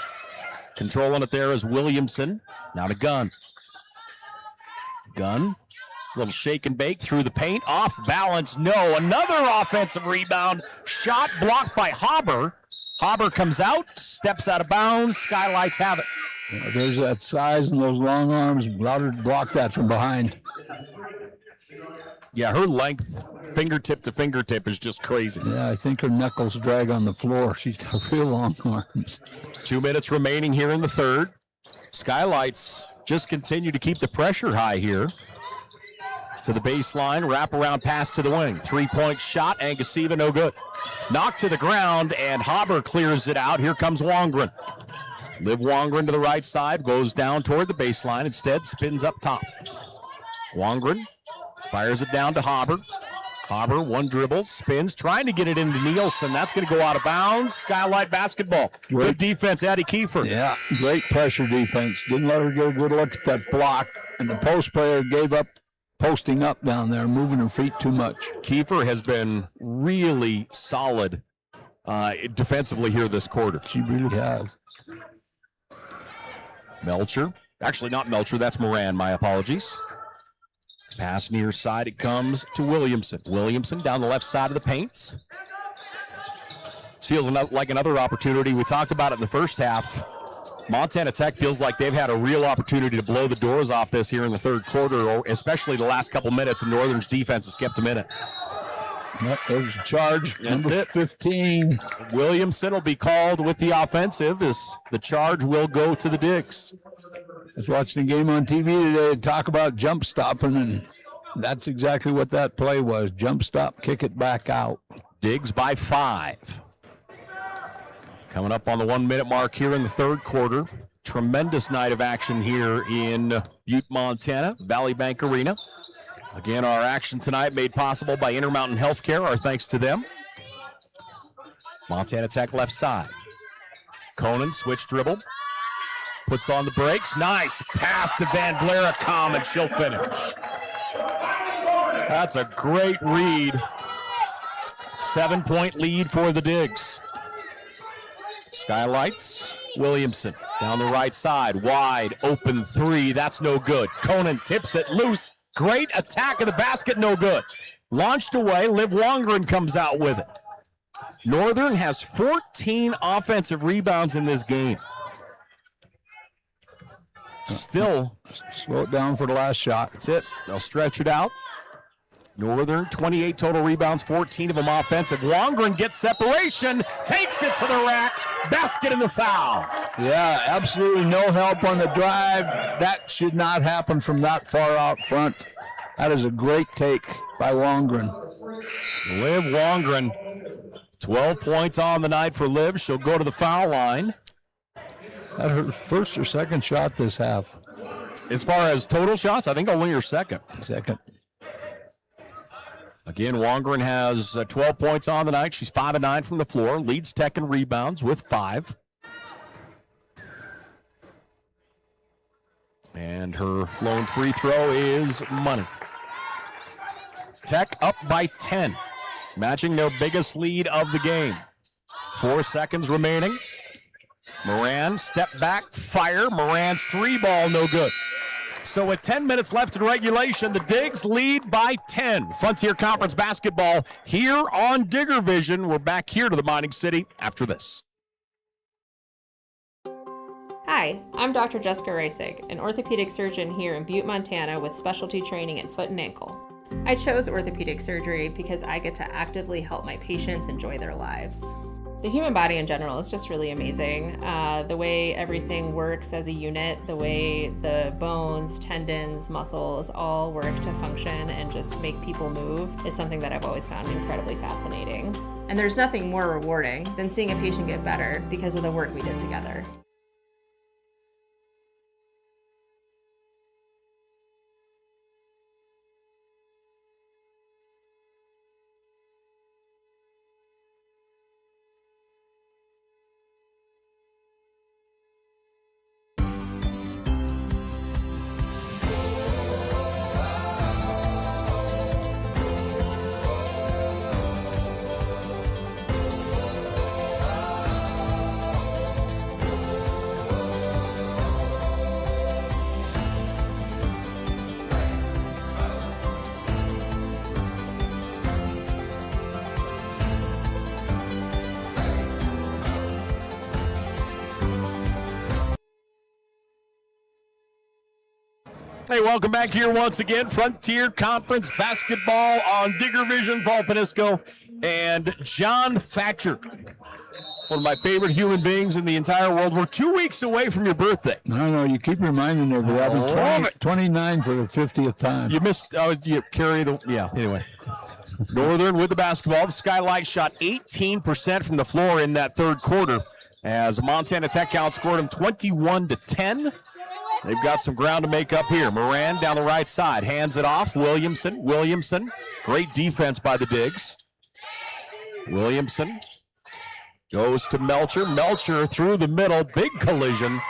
Controlling it there is Williamson. Now to Gunn. Gunn. Little shake and bake through the paint. Off balance. No. Another offensive rebound. Shot blocked by Hobber. Hobber comes out. Steps out of bounds. Skylights have it. Yeah, there's that size and those long arms. Louder block that from behind. Yeah, her length, fingertip to fingertip, is just crazy. Yeah, I think her knuckles drag on the floor. She's got real long arms. 2 minutes remaining here in the third. Skylights just continue to keep the pressure high here. To the baseline, wraparound pass to the wing. 3-point shot, Angasiva, no good. Knocked to the ground, and Hobber clears it out. Here comes Wongren. Liv Wongren to the right side, goes down toward the baseline. Instead, spins up top. Wongren fires it down to Hobber. Hobber, one dribble, spins, trying to get it into Nielsen. That's going to go out of bounds. Skylight basketball. Good defense, Addie Kiefer. Yeah, great pressure defense. Didn't let her get a good look at that block. And the post player gave up posting up down there, moving her feet too much. Kiefer has been really solid defensively here this quarter. She really has. Melcher. Actually, not Melcher. That's Moran. My apologies. Pass near side. It comes to Williamson. Williamson down the left side of the paint. This feels like another opportunity. We talked about it in the first half. Montana Tech feels like they've had a real opportunity to blow the doors off this here in the third quarter, or especially the last couple minutes, and Northern's defense has kept them in it. Yep, there's a charge. That's Number it. 15. Williamson will be called with the offensive as the charge will go to the Digs. I was watching the game on TV today and talk about jump stopping, and that's exactly what that play was. Jump stop, kick it back out. Digs by 5. Coming up on the 1 minute mark here in the third quarter. Tremendous night of action here in Butte, Montana, Vally Bank Arena. Again, our action tonight made possible by Intermountain Healthcare. Our thanks to them. Montana Tech left side. Conan, switch dribble. Puts on the brakes. Nice pass to Van Blericom, and she'll finish. That's a great read. 7-point lead for the Digs. Skylights, Williamson down the right side. Wide open three. That's no good. Conan tips it loose. Great attack of the basket, no good. Launched away. Liv Wongren comes out with it. Northern has 14 offensive rebounds in this game. Still. Slow it down for the last shot. That's it. They'll stretch it out. Northern, 28 total rebounds, 14 of them offensive. Wongren gets separation, takes it to the rack, basket and the foul. Yeah, absolutely no help on the drive. That should not happen from that far out front. That is a great take by Wongren. Liv Wongren, 12 points on the night for Liv. She'll go to the foul line. That's her first or second shot this half. As far as total shots, I think only her second. Second. Again, Wongren has 12 points on the night. She's 5 of 9 from the floor. Leads Tech in rebounds with 5. And her lone free throw is money. Tech up by 10, matching their biggest lead of the game. 4 seconds remaining. Moran, step back, fire. Moran's 3-ball, no good. So with 10 minutes left in regulation, the Digs lead by 10. Frontier Conference basketball here on Digger Vision. We're back here to the Mining City after this. Hi, I'm Dr. Jessica Reisig, an orthopedic surgeon here in Butte, Montana with specialty training in foot and ankle. I chose orthopedic surgery because I get to actively help my patients enjoy their lives. The human body in general is just really amazing. The way everything works as a unit, the way the bones, tendons, muscles all work to function and just make people move is something that I've always found incredibly fascinating. And there's nothing more rewarding than seeing a patient get better because of the work we did together. Hey, welcome back here once again. Frontier Conference basketball on Digger Vision. Paul Panisco and John Thatcher, one of my favorite human beings in the entire world. We're 2 weeks away from your birthday. No, you keep reminding me, but I'll be 29 for the 50th time. You missed, you carry the, yeah, anyway. Northern with the basketball. The Skylights shot 18% from the floor in that third quarter as Montana Tech outscored them 21-10. They've got some ground to make up here. Moran down the right side, hands it off. Williamson, great defense by the Digs. Williamson goes to Melcher. Melcher through the middle, big collision.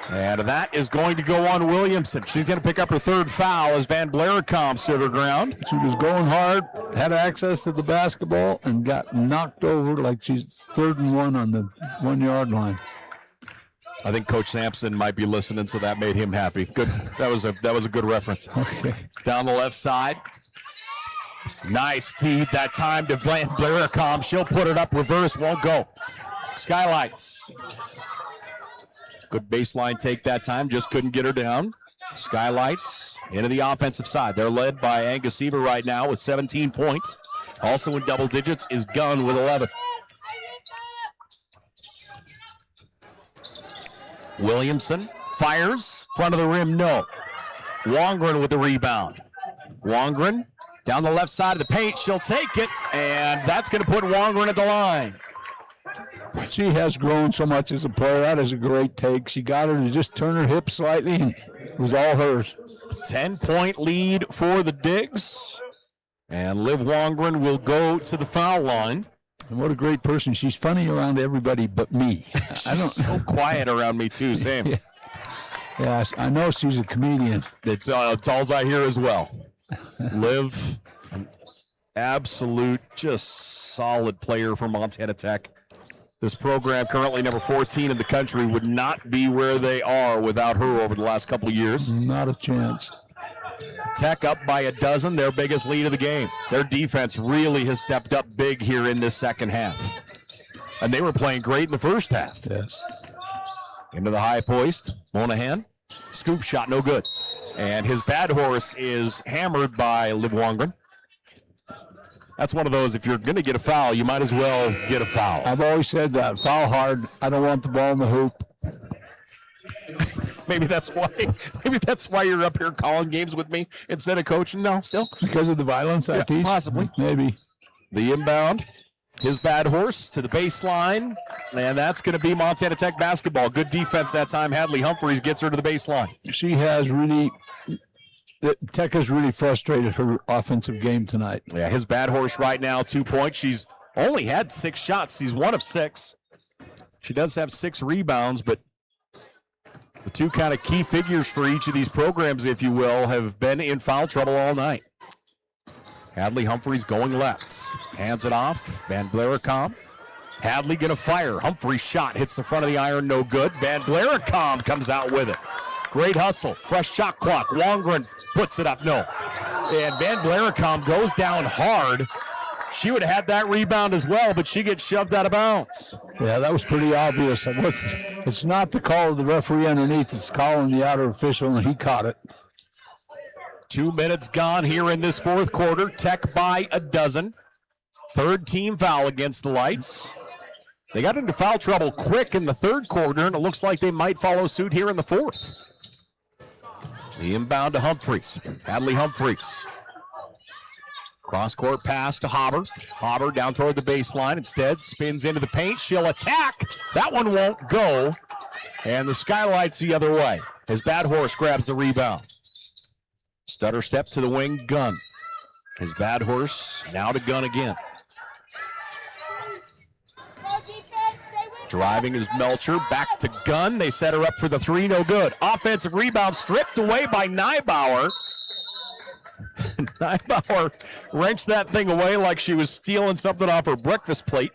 And that is going to go on Williamson. She's going to pick up her third foul as Van Blaricom stood her ground. She was going hard, had access to the basketball, and got knocked over like she's 3rd and 1 on the 1-yard line. I think Coach Sampson might be listening, so that made him happy. Good. That was a good reference. Okay. Down the left side. Nice feed that time to Van Blaricom. She'll put it up, reverse, won't go. Skylights. Good baseline take that time, just couldn't get her down. Skylights into the offensive side. They're led by Angus Eva right now with 17 points. Also in double digits is Gunn with 11. Williamson fires, front of the rim, no. Wongren with the rebound. Wongren down the left side of the paint, she'll take it, and that's going to put Wongren at the line. She has grown so much as a player. That is a great take. She got her to just turn her hips slightly, and it was all hers. 10-point lead for the Digs, and Liv Wongren will go to the foul line. And what a great person. She's funny around everybody but me. She's so quiet around me, too, Sam. Yeah. Yes, I know she's a comedian. It's all I hear as well. Liv, an absolute, just solid player for Montana Tech. This program, currently number 14 in the country, would not be where they are without her over the last couple of years. Not a chance. Tech up by a dozen, their biggest lead of the game. Their defense really has stepped up big here in this second half. And they were playing great in the first half. Yes. Into the high post, Monahan. Scoop shot, no good. And his bad horse is hammered by Liv Wongren. That's one of those, if you're going to get a foul, you might as well get a foul. I've always said that. Foul hard. I don't want the ball in the hoop. Maybe that's why you're up here calling games with me instead of coaching now still. Because of the violence I teach? Possibly. Maybe. The inbound, his bad horse to the baseline, and that's going to be Montana Tech basketball. Good defense that time. Hadley Humphreys gets her to the baseline. She has really, Tech has really frustrated her offensive game tonight. Yeah, his bad horse right now, 2 points. She's only had 6 shots. She's 1 of 6. She does have 6 rebounds, but the two kind of key figures for each of these programs, if you will, have been in foul trouble all night. Hadley Humphreys going left. Hands it off. Van Blaricom. Hadley going to fire. Humphreys' shot hits the front of the iron, no good. Van Blaricom comes out with it. Great hustle. Fresh shot clock. Wongren puts it up, no. And Van Blaricom goes down hard. She would have had that rebound as well, but she gets shoved out of bounds. Yeah, that was pretty obvious. It's not the call of the referee underneath. It's calling the outer official, and he caught it. 2 minutes gone here in this fourth quarter. Tech by a dozen. Third team foul against the Lights. They got into foul trouble quick in the third quarter, and it looks like they might follow suit here in the fourth. The inbound to Humphreys. Hadley Humphreys. Cross-court pass to Hobber. Hobber down toward the baseline. Instead, spins into the paint. She'll attack. That one won't go. And the Skylights the other way. His bad horse grabs the rebound. Stutter step to the wing, Gunn. His bad horse now to Gunn again. Driving is Melcher, back to Gunn. They set her up for the 3, no good. Offensive rebound stripped away by Neibauer. Neibauer wrenched that thing away like she was stealing something off her breakfast plate.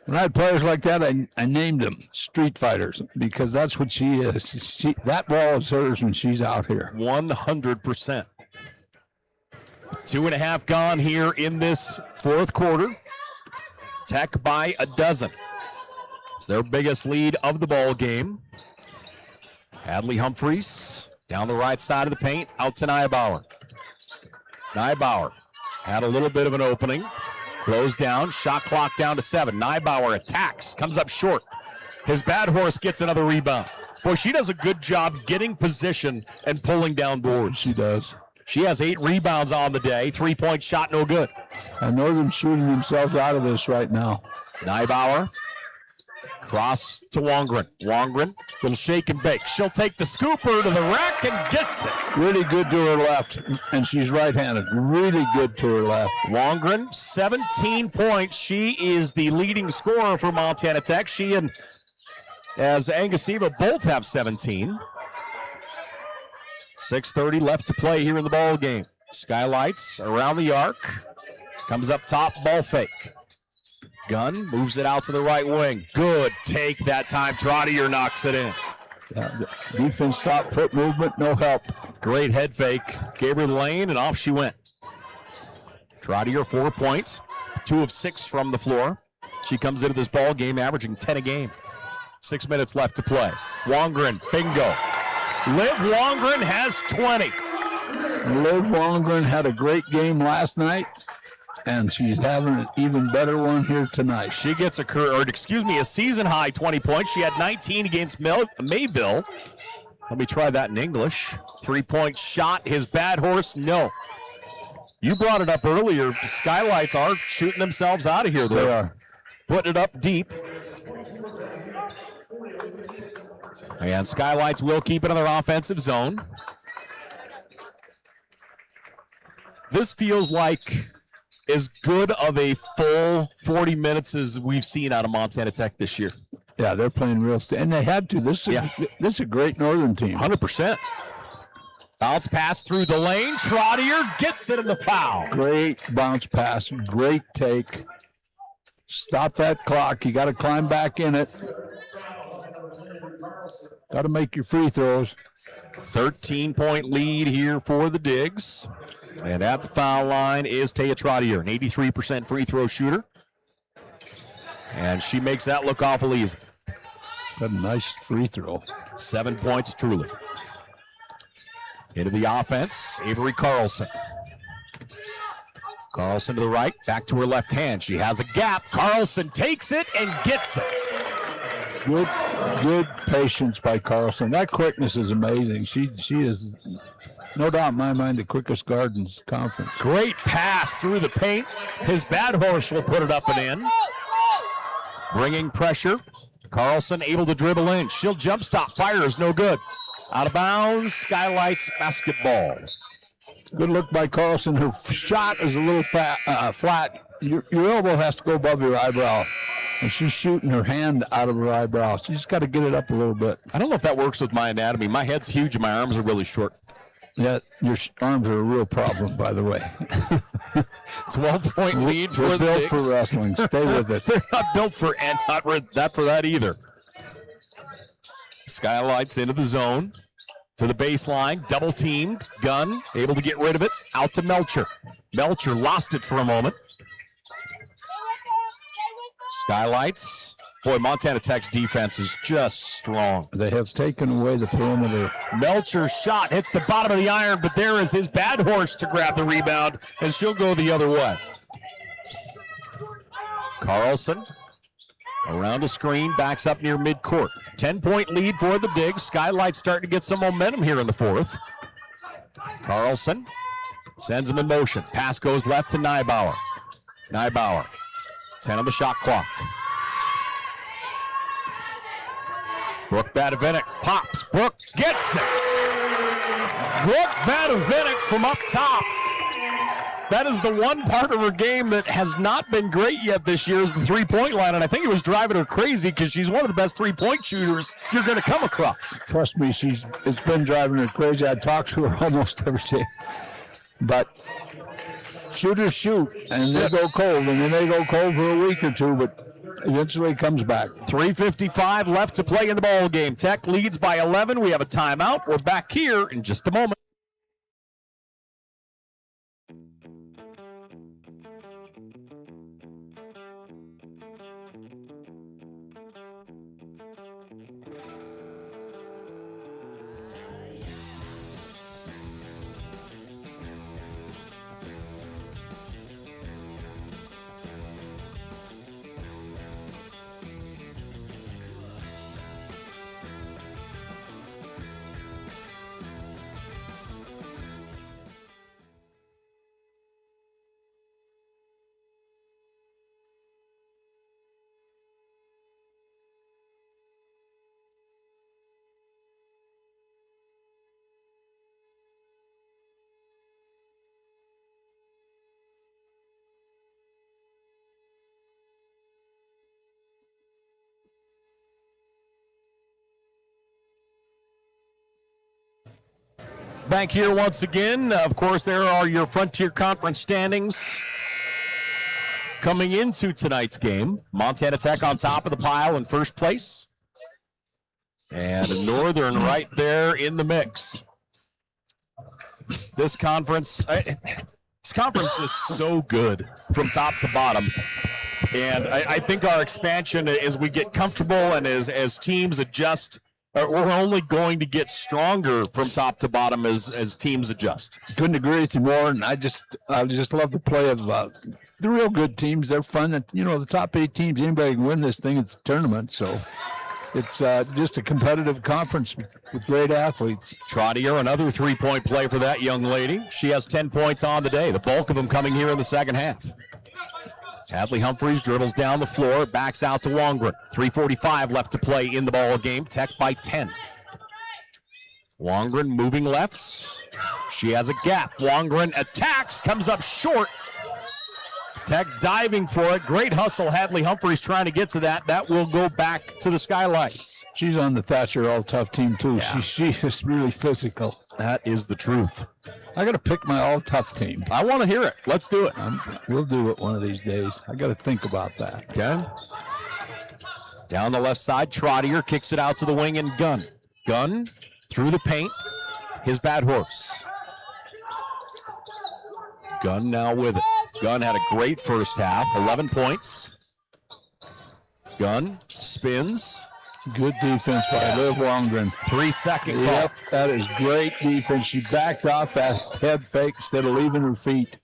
When I had players like that, I named them street fighters because that's what she is. That ball is hers when she's out here. 100%. 2.5 gone here in this fourth quarter. Tech by a dozen. It's their biggest lead of the ball game. Hadley Humphreys down the right side of the paint, out to Neibauer. Neibauer had a little bit of an opening. Closed down, shot clock down to 7. Neibauer attacks, comes up short. His bad horse gets another rebound. Boy, she does a good job getting position and pulling down boards. She does. She has 8 rebounds on the day. 3-point shot, no good. And Northern shooting themselves out of this right now. Neibauer. Cross to Wongren. Wongren, little shake and bake. She'll take the scooper to the rack and gets it. Really good to her left, and she's right-handed. Really good to her left. Wongren, 17 points. She is the leading scorer for Montana Tech. She and as Angasiva both have 17. 6:30 left to play here in the ball game. Skylights around the arc. Comes up top, ball fake. Gunn moves it out to the right wing. Good take that time. Trottier knocks it in. Defense top foot movement, no help. Great head fake. Gave her the lane, and off she went. Trottier, 4 points. 2 of 6 from the floor. She comes into this ball game averaging 10 a game. 6 minutes left to play. Wongren, bingo. Liv Wongren has 20. Liv Wongren had a great game last night, and she's having an even better one here tonight. She gets a season high 20 points. She had 19 against Mayville. Let me try that in English. 3-point shot. His bad horse, no. You brought it up earlier. The Skylights are shooting themselves out of here. They are. Putting it up deep. And Skylights will keep it in their offensive zone. This feels like as good of a full 40 minutes as we've seen out of Montana Tech this year. Yeah, they're playing real and they had to. This is a great Northern team. 100%. Bounce pass through the lane. Trottier gets it in the foul. Great bounce pass. Great take. Stop that clock. You got to climb back in it. Got to make your free throws. 13-point lead here for the Digs. And at the foul line is Taya Trottier, an 83% free throw shooter. And she makes that look awful easy. Got a nice free throw. 7 points truly. Into the offense, Avery Carlson. Carlson to the right, back to her left hand. She has a gap. Carlson takes it and gets it. Good patience by Carlson. That quickness is amazing. She is, no doubt in my mind, the quickest guard in conference. Great pass through the paint. His bad horse will put it up and in. Bringing pressure. Carlson able to dribble in. She'll jump stop. Fire is no good. Out of bounds. Skylights basketball. Good look by Carlson. Her shot is a little flat. Your elbow has to go above your eyebrow. And she's shooting her hand out of her eyebrow. She's just got to get it up a little bit. I don't know if that works with my anatomy. My head's huge and my arms are really short. Yeah, your arms are a real problem, by the way. 12-point lead for the built Bigs. for wrestling. Stay with it. They're not built for and not for that either. Skylights into the zone. To the baseline, double teamed. Gunn able to get rid of it. Out to Melcher. Melcher lost it for a moment. Skylights. Boy, Montana Tech's defense is just strong. They have taken away the perimeter. Melcher's shot hits the bottom of the iron, but there is his bad horse to grab the rebound, and she'll go the other way. Carlson around a screen, backs up near midcourt. 10-point lead for the Digs. Skylights starting to get some momentum here in the fourth. Carlson sends him in motion. Pass goes left to Neibauer. Neibauer, 10 on the shot clock. Brooke Badavinik pops. Brooke gets it. Brooke Badavinik from up top. That is the one part of her game that has not been great yet this year is the three-point line, and I think it was driving her crazy because she's one of the best three-point shooters you're going to come across. Trust me, it's been driving her crazy. I talk to her almost every day. But shooters shoot, and they go cold, and then they go cold for a week or two, but eventually it comes back. 3:55 left to play in the ball game. Tech leads by 11. We have a timeout. We're back here in just a moment. Back here once again. Of course, there are your Frontier Conference standings coming into tonight's game. Montana Tech on top of the pile in first place. And Northern right there in the mix. This conference is so good from top to bottom. And I think our expansion, as we get comfortable and as teams adjust, we're only going to get stronger from top to bottom as teams adjust. Couldn't agree with you more, and I just love the play of the real good teams. They're fun. The top 8 teams, anybody can win this thing. It's a tournament, so it's just a competitive conference with great athletes. Trottier, another three-point play for that young lady. She has 10 points on the day, the bulk of them coming here in the second half. Hadley Humphreys dribbles down the floor, backs out to Wongren. 3:45 left to play in the ball game. Tech by 10. Wongren moving left. She has a gap. Wongren attacks, comes up short. Tech diving for it. Great hustle. Hadley Humphreys trying to get to that. That will go back to the Skylights. She's on the Thatcher All-Tough team, too. Yeah. She is really physical. That is the truth. I got to pick my All-Tough team. I want to hear it. Let's do it. We'll do it one of these days. I got to think about that. Okay. Down the left side, Trottier kicks it out to the wing and Gunn. Gunn through the paint. His bad horse. Gunn now with it. Gunn had a great first half, 11 points. Gunn spins. Good defense by Liv Wongren. 3-second call. Yep, that is great defense. She backed off that head fake instead of leaving her feet.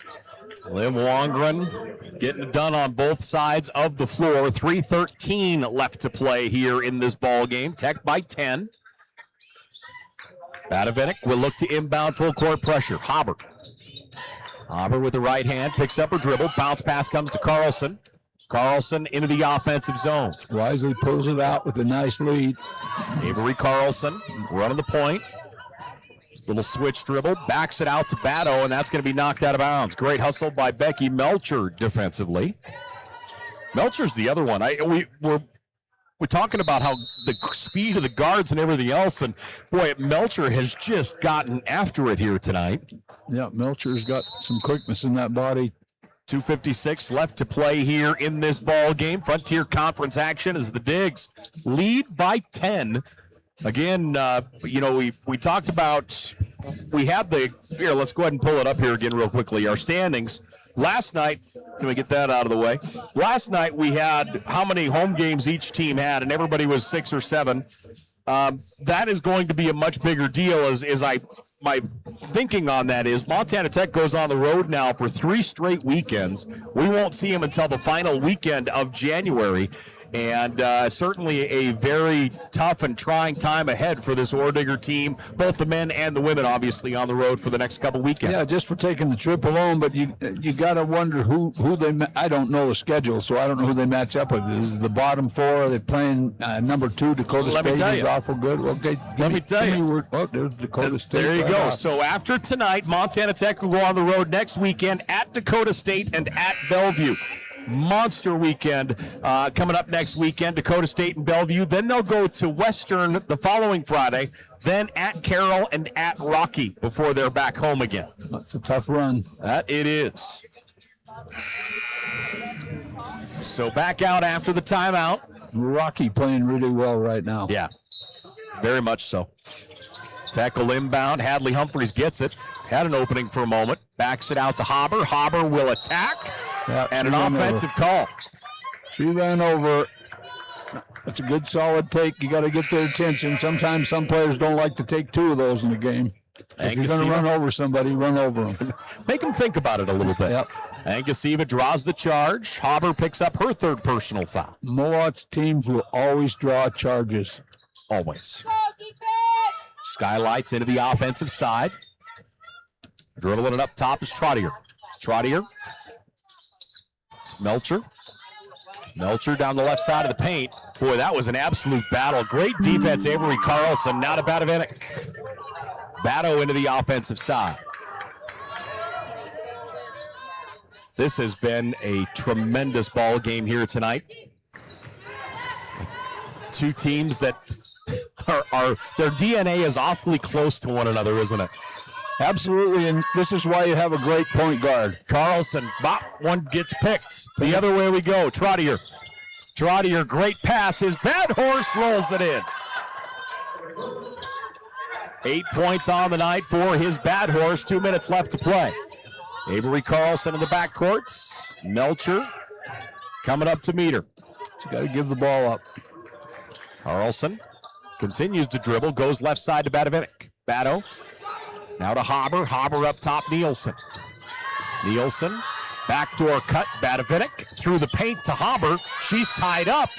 Liv Wongren getting it done on both sides of the floor. 3:13 left to play here in this ball game. Tech by 10. Badavinik will look to inbound full court pressure. Haber with the right hand, picks up her dribble. Bounce pass comes to Carlson. Carlson into the offensive zone. Wisely pulls it out with a nice lead. Avery Carlson running the point. Little switch dribble, backs it out to Batto, and that's going to be knocked out of bounds. Great hustle by Becky Melcher defensively. Melcher's the other one. We're talking about how the speed of the guards and everything else, and boy, Melcher has just gotten after it here tonight. Yeah, Melcher's got some quickness in that body. 2:56 left to play here in this ball game. Frontier Conference action as the Digs lead by 10. Again, we talked about, we had here, let's go ahead and pull it up here again real quickly. Our standings. Last night, let me get that out of the way. Last night we had how many home games each team had, and everybody was 6 or 7. That is going to be a much bigger deal my thinking on that is Montana Tech goes on the road now for 3 straight weekends. We won't see them until the final weekend of January, and certainly a very tough and trying time ahead for this Oredigger team, both the men and the women, obviously, on the road for the next couple weekends. Yeah, just for taking the trip alone, but you got to wonder who they. I don't know the schedule, so I don't know who they match up with. This is the bottom 4. Are they playing number 2 Dakota State? Is awful good. Okay, let me tell you. There's Dakota State. There you go. So after tonight, Montana Tech will go on the road next weekend at Dakota State and at Bellevue. Monster weekend coming up next weekend, Dakota State and Bellevue. Then they'll go to Western the following Friday, then at Carroll and at Rocky before they're back home again. That's a tough run. That it is. So back out after the timeout. Rocky playing really well right now. Yeah, very much so. Tackle inbound. Hadley Humphreys gets it. Had an opening for a moment. Backs it out to Haber. Haber will attack. And an offensive call. She ran over. That's a good solid take. You got to get their attention. Sometimes some players don't like to take 2 of those in the game. If you're going to run over somebody, run over them. Make them think about it a little bit. Yep. Angasiva draws the charge. Haber picks up her 3rd personal foul. Mowat's teams will always draw charges. Always. Skylights into the offensive side. Dribbling it up top is Trottier. Trottier. Melcher down the left side of the paint. Boy, that was an absolute battle. Great defense, Avery Carlson. Now to Badavinik. Batto into the offensive side. This has been a tremendous ball game here tonight. 2 teams that are their DNA is awfully close to one another, isn't it? Absolutely, and this is why you have a great point guard. Carlson, one gets picked. The other way we go. Trottier, great pass. His bad horse rolls it in. 8 points on the night for his bad horse. 2 minutes left to play. Avery Carlson in the backcourts. Melcher coming up to meet her. You got to give the ball up. Carlson continues to dribble, goes left side to Badavinik. Batto. Now to Haber. Haber up top, Nielsen. Nielsen, backdoor cut, Badavinik. Through the paint to Haber. She's tied up.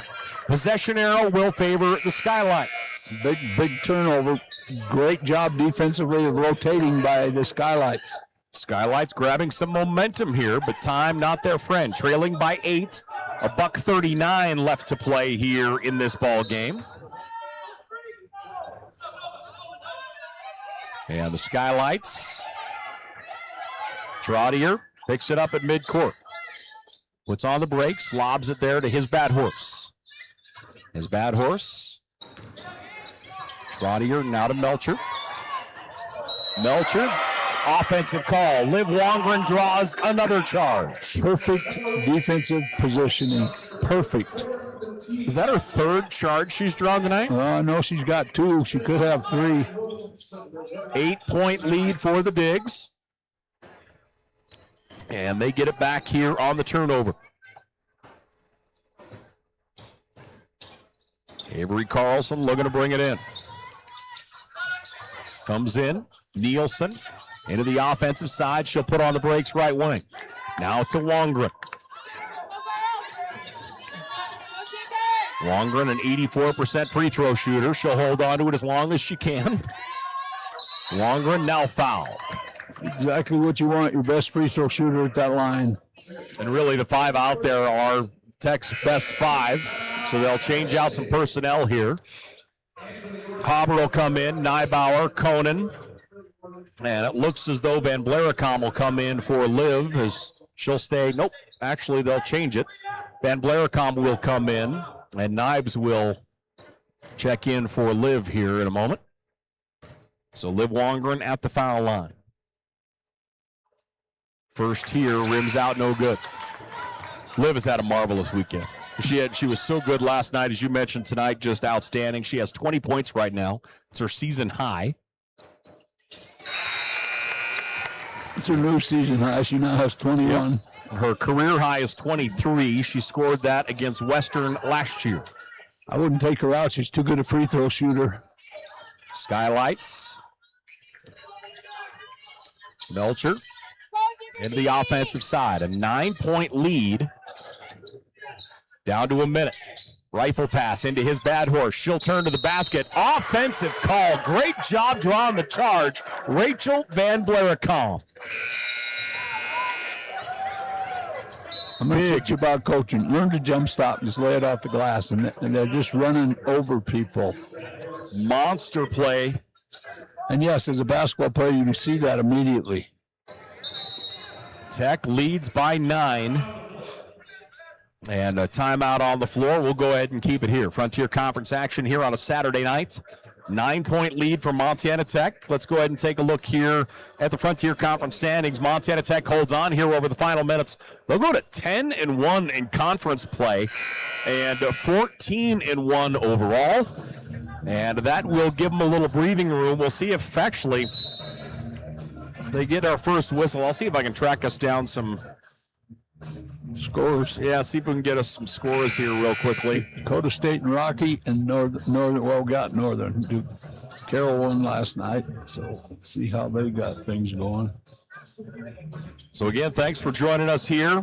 Possession arrow will favor the Skylights. Big turnover. Great job defensively of rotating by the Skylights. Skylights grabbing some momentum here, but time not their friend. Trailing by 8. $1:39 left to play here in this ball game. And the Skylights. Trottier picks it up at midcourt. Puts on the brakes, lobs it there to his bad horse. His bad horse. Trottier now to Melcher. Melcher, offensive call. Liv Wongren draws another charge. Perfect defensive positioning. Perfect. Is that her 3rd charge she's drawn tonight? I know she's got 2. She could have 3. 8-point lead for the Digs. And they get it back here on the turnover. Avery Carlson looking to bring it in. Comes in. Nielsen Into the offensive side, she'll put on the brakes right wing. Now to Wongren. Wongren, an 84% free throw shooter. She'll hold on to it as long as she can. Wongren now fouled. Exactly what you want, your best free throw shooter at that line. And really the 5 out there are Tech's best 5, so they'll change out some personnel here. Hauber will come in, Neibauer, Conan, and it looks as though Van Blaricom will come in for Liv as she'll stay. Nope, actually they'll change it. Van Blaricom will come in, and Nibes will check in for Liv here in a moment. So Liv Wongren at the foul line. First here, rims out, no good. Liv has had a marvelous weekend. She was so good last night, as you mentioned tonight, just outstanding. She has 20 points right now. It's her season high. It's her new season high. She now has 21. Yep. Her career high is 23. She scored that against Western last year. I wouldn't take her out. She's too good a free throw shooter. Skylights. Melcher into the offensive side. A 9-point lead. Down to a minute. Rifle pass into his bad horse. She'll turn to the basket. Offensive call. Great job drawing the charge. Rachel Van Blaricom. I'm going to teach you about coaching. Learn to jump stop. Just lay it off the glass. And they're just running over people. Monster play. And yes, as a basketball player, you can see that immediately. Tech leads by 9. And a timeout on the floor. We'll go ahead and keep it here. Frontier Conference action here on a Saturday night. 9-point lead for Montana Tech. Let's go ahead and take a look here at the Frontier Conference standings. Montana Tech holds on here over the final minutes. They'll go to 10-1 in conference play and 14-1 overall. And that will give them a little breathing room. We'll see if actually they get our first whistle. I'll see if I can track us down some scores. Yeah, see if we can get us some scores here real quickly. Dakota State and Rocky and Northern. Well, got Northern. Carroll won last night, so let's see how they got things going. So again, thanks for joining us here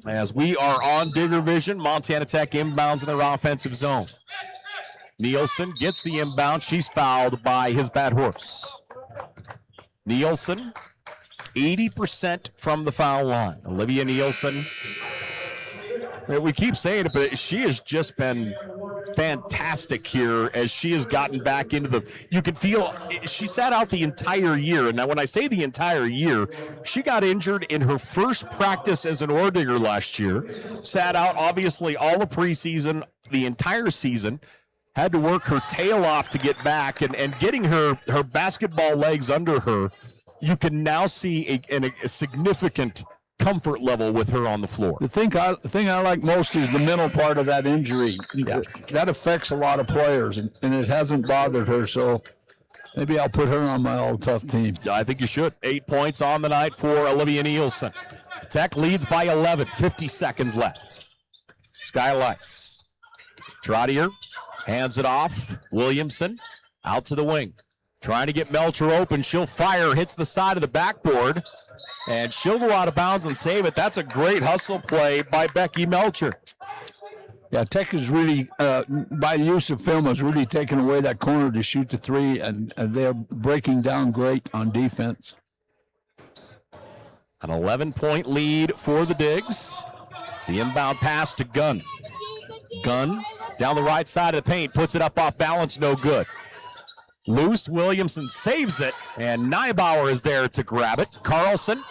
as we are on Digger Vision. Montana Tech inbounds in their offensive zone. Nielsen gets the inbound. She's fouled by his bad horse. Nielsen, 80% from the foul line. Olivia Nielsen, we keep saying it, but she has just been fantastic here as she has gotten back into the, you can feel, she sat out the entire year. And now when I say the entire year, she got injured in her first practice as an Orediger last year, sat out obviously all the preseason, the entire season, had to work her tail off to get back, and getting her basketball legs under her, you can now see a significant comfort level with her on the floor. The thing I like most is the mental part of that injury. Yeah. That affects a lot of players, and it hasn't bothered her, so maybe I'll put her on my all-tough team. Yeah, I think you should. 8 points on the night for Olivia Nielsen. Tech leads by 11, 50 seconds left. Skylights. Trottier hands it off. Williamson out to the wing. Trying to get Melcher open. She'll fire, hits the side of the backboard, and she'll go out of bounds and save it. That's a great hustle play by Becky Melcher. Yeah, Tech is really, by the use of film, has really taken away that corner to shoot the three, and they're breaking down great on defense. An 11-point lead for the Digs. The inbound pass to Gunn. Gunn down the right side of the paint, puts it up off balance, no good. Loose, Williamson saves it, and Neibauer is there to grab it. Carlson,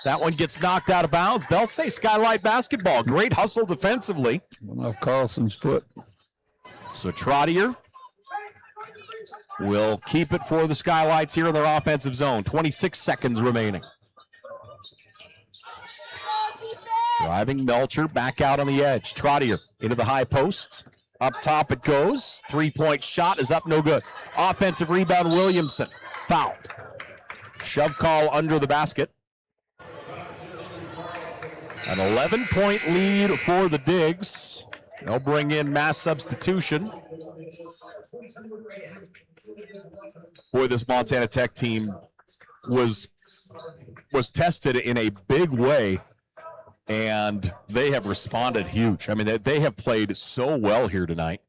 that one gets knocked out of bounds. They'll say Skylight basketball. Great hustle defensively. Went off Carlson's foot. So Trottier will keep it for the Skylights here in their offensive zone. 26 seconds remaining. Driving Melcher back out on the edge. Trottier into the high posts. Up top it goes. Three-point shot is up, no good. Offensive rebound, Williamson. Fouled. Shove call under the basket. An 11-point lead for the Digs. They'll bring in mass substitution. Boy, this Montana Tech team was tested in a big way, and they have responded huge. I mean, they have played so well here tonight.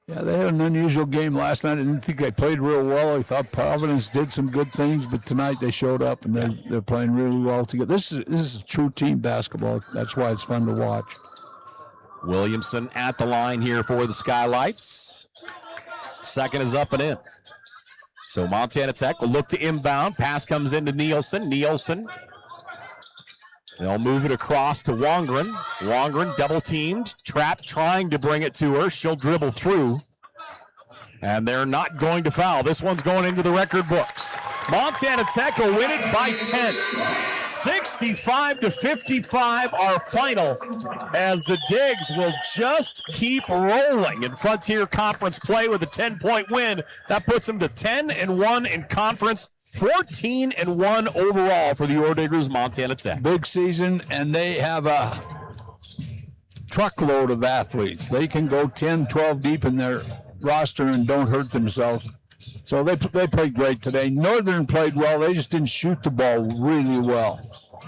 Yeah, they had an unusual game last night. I didn't think they played real well. I thought Providence did some good things, but tonight they showed up and they're playing really well together. This is true team basketball. That's why it's fun to watch. Williamson at the line here for the Skylights. Second is up and in. So Montana Tech will look to inbound. Pass comes into Nielsen. They'll move it across to Wongren. Wongren double teamed. Trapp trying to bring it to her. She'll dribble through. And they're not going to foul. This one's going into the record books. Montana Tech will win it by 10. 65-55 our final, as the Digs will just keep rolling in Frontier Conference play with a 10-point win. That puts them to 10-1 in conference. 14-1 overall for the Orediggers Montana Tech. Big season, and they have a truckload of athletes. They can go 10, 12 deep in their roster and don't hurt themselves. So they played great today. Northern played well. They just didn't shoot the ball really well.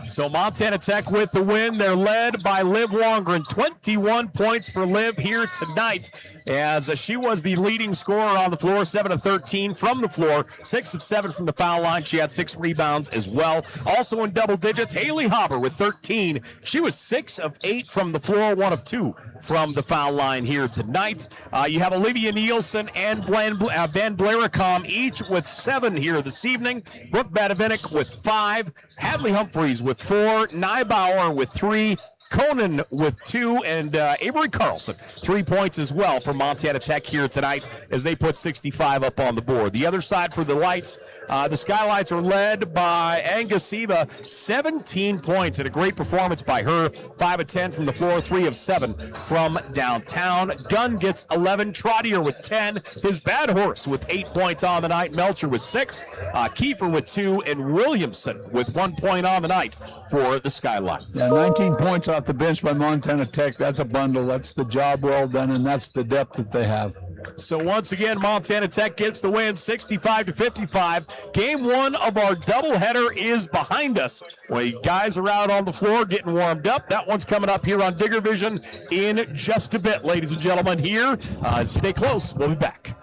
So Montana Tech with the win. They're led by Liv Wongren. 21 points for Liv here tonight, as she was the leading scorer on the floor, 7 of 13 from the floor, 6 of 7 from the foul line. She had 6 rebounds as well. Also in double digits, Haley Hopper with 13. She was 6 of 8 from the floor, 1 of 2 from the foul line here tonight. You have Olivia Nielsen and Van Blaricom each with 7 here this evening. Brooke Badavinik with 5. Hadley Humphreys with 4. Nybauer with 3. Conan with 2, and Avery Carlson 3 points as well for Montana Tech here tonight, as they put 65 up on the board. The other side for the Lights, the Skylights are led by Angus Siva, 17 points, and a great performance by her. 5 of 10 from the floor, 3 of 7 from downtown. Gunn gets 11, Trottier with 10, his bad horse with 8 points on the night, Melcher with 6, Kiefer with 2, and Williamson with 1 point on the night for the Skylights. Yeah, 19 points off the bench by Montana Tech. That's a bundle. That's the job well done, and that's the depth that they have. So once again, Montana Tech gets the win, 65-55. Game 1 of our doubleheader is behind us. Well, guys are out on the floor getting warmed up. That one's coming up here on Digger Vision in just a bit, ladies and gentlemen. Here, stay close. We'll be back.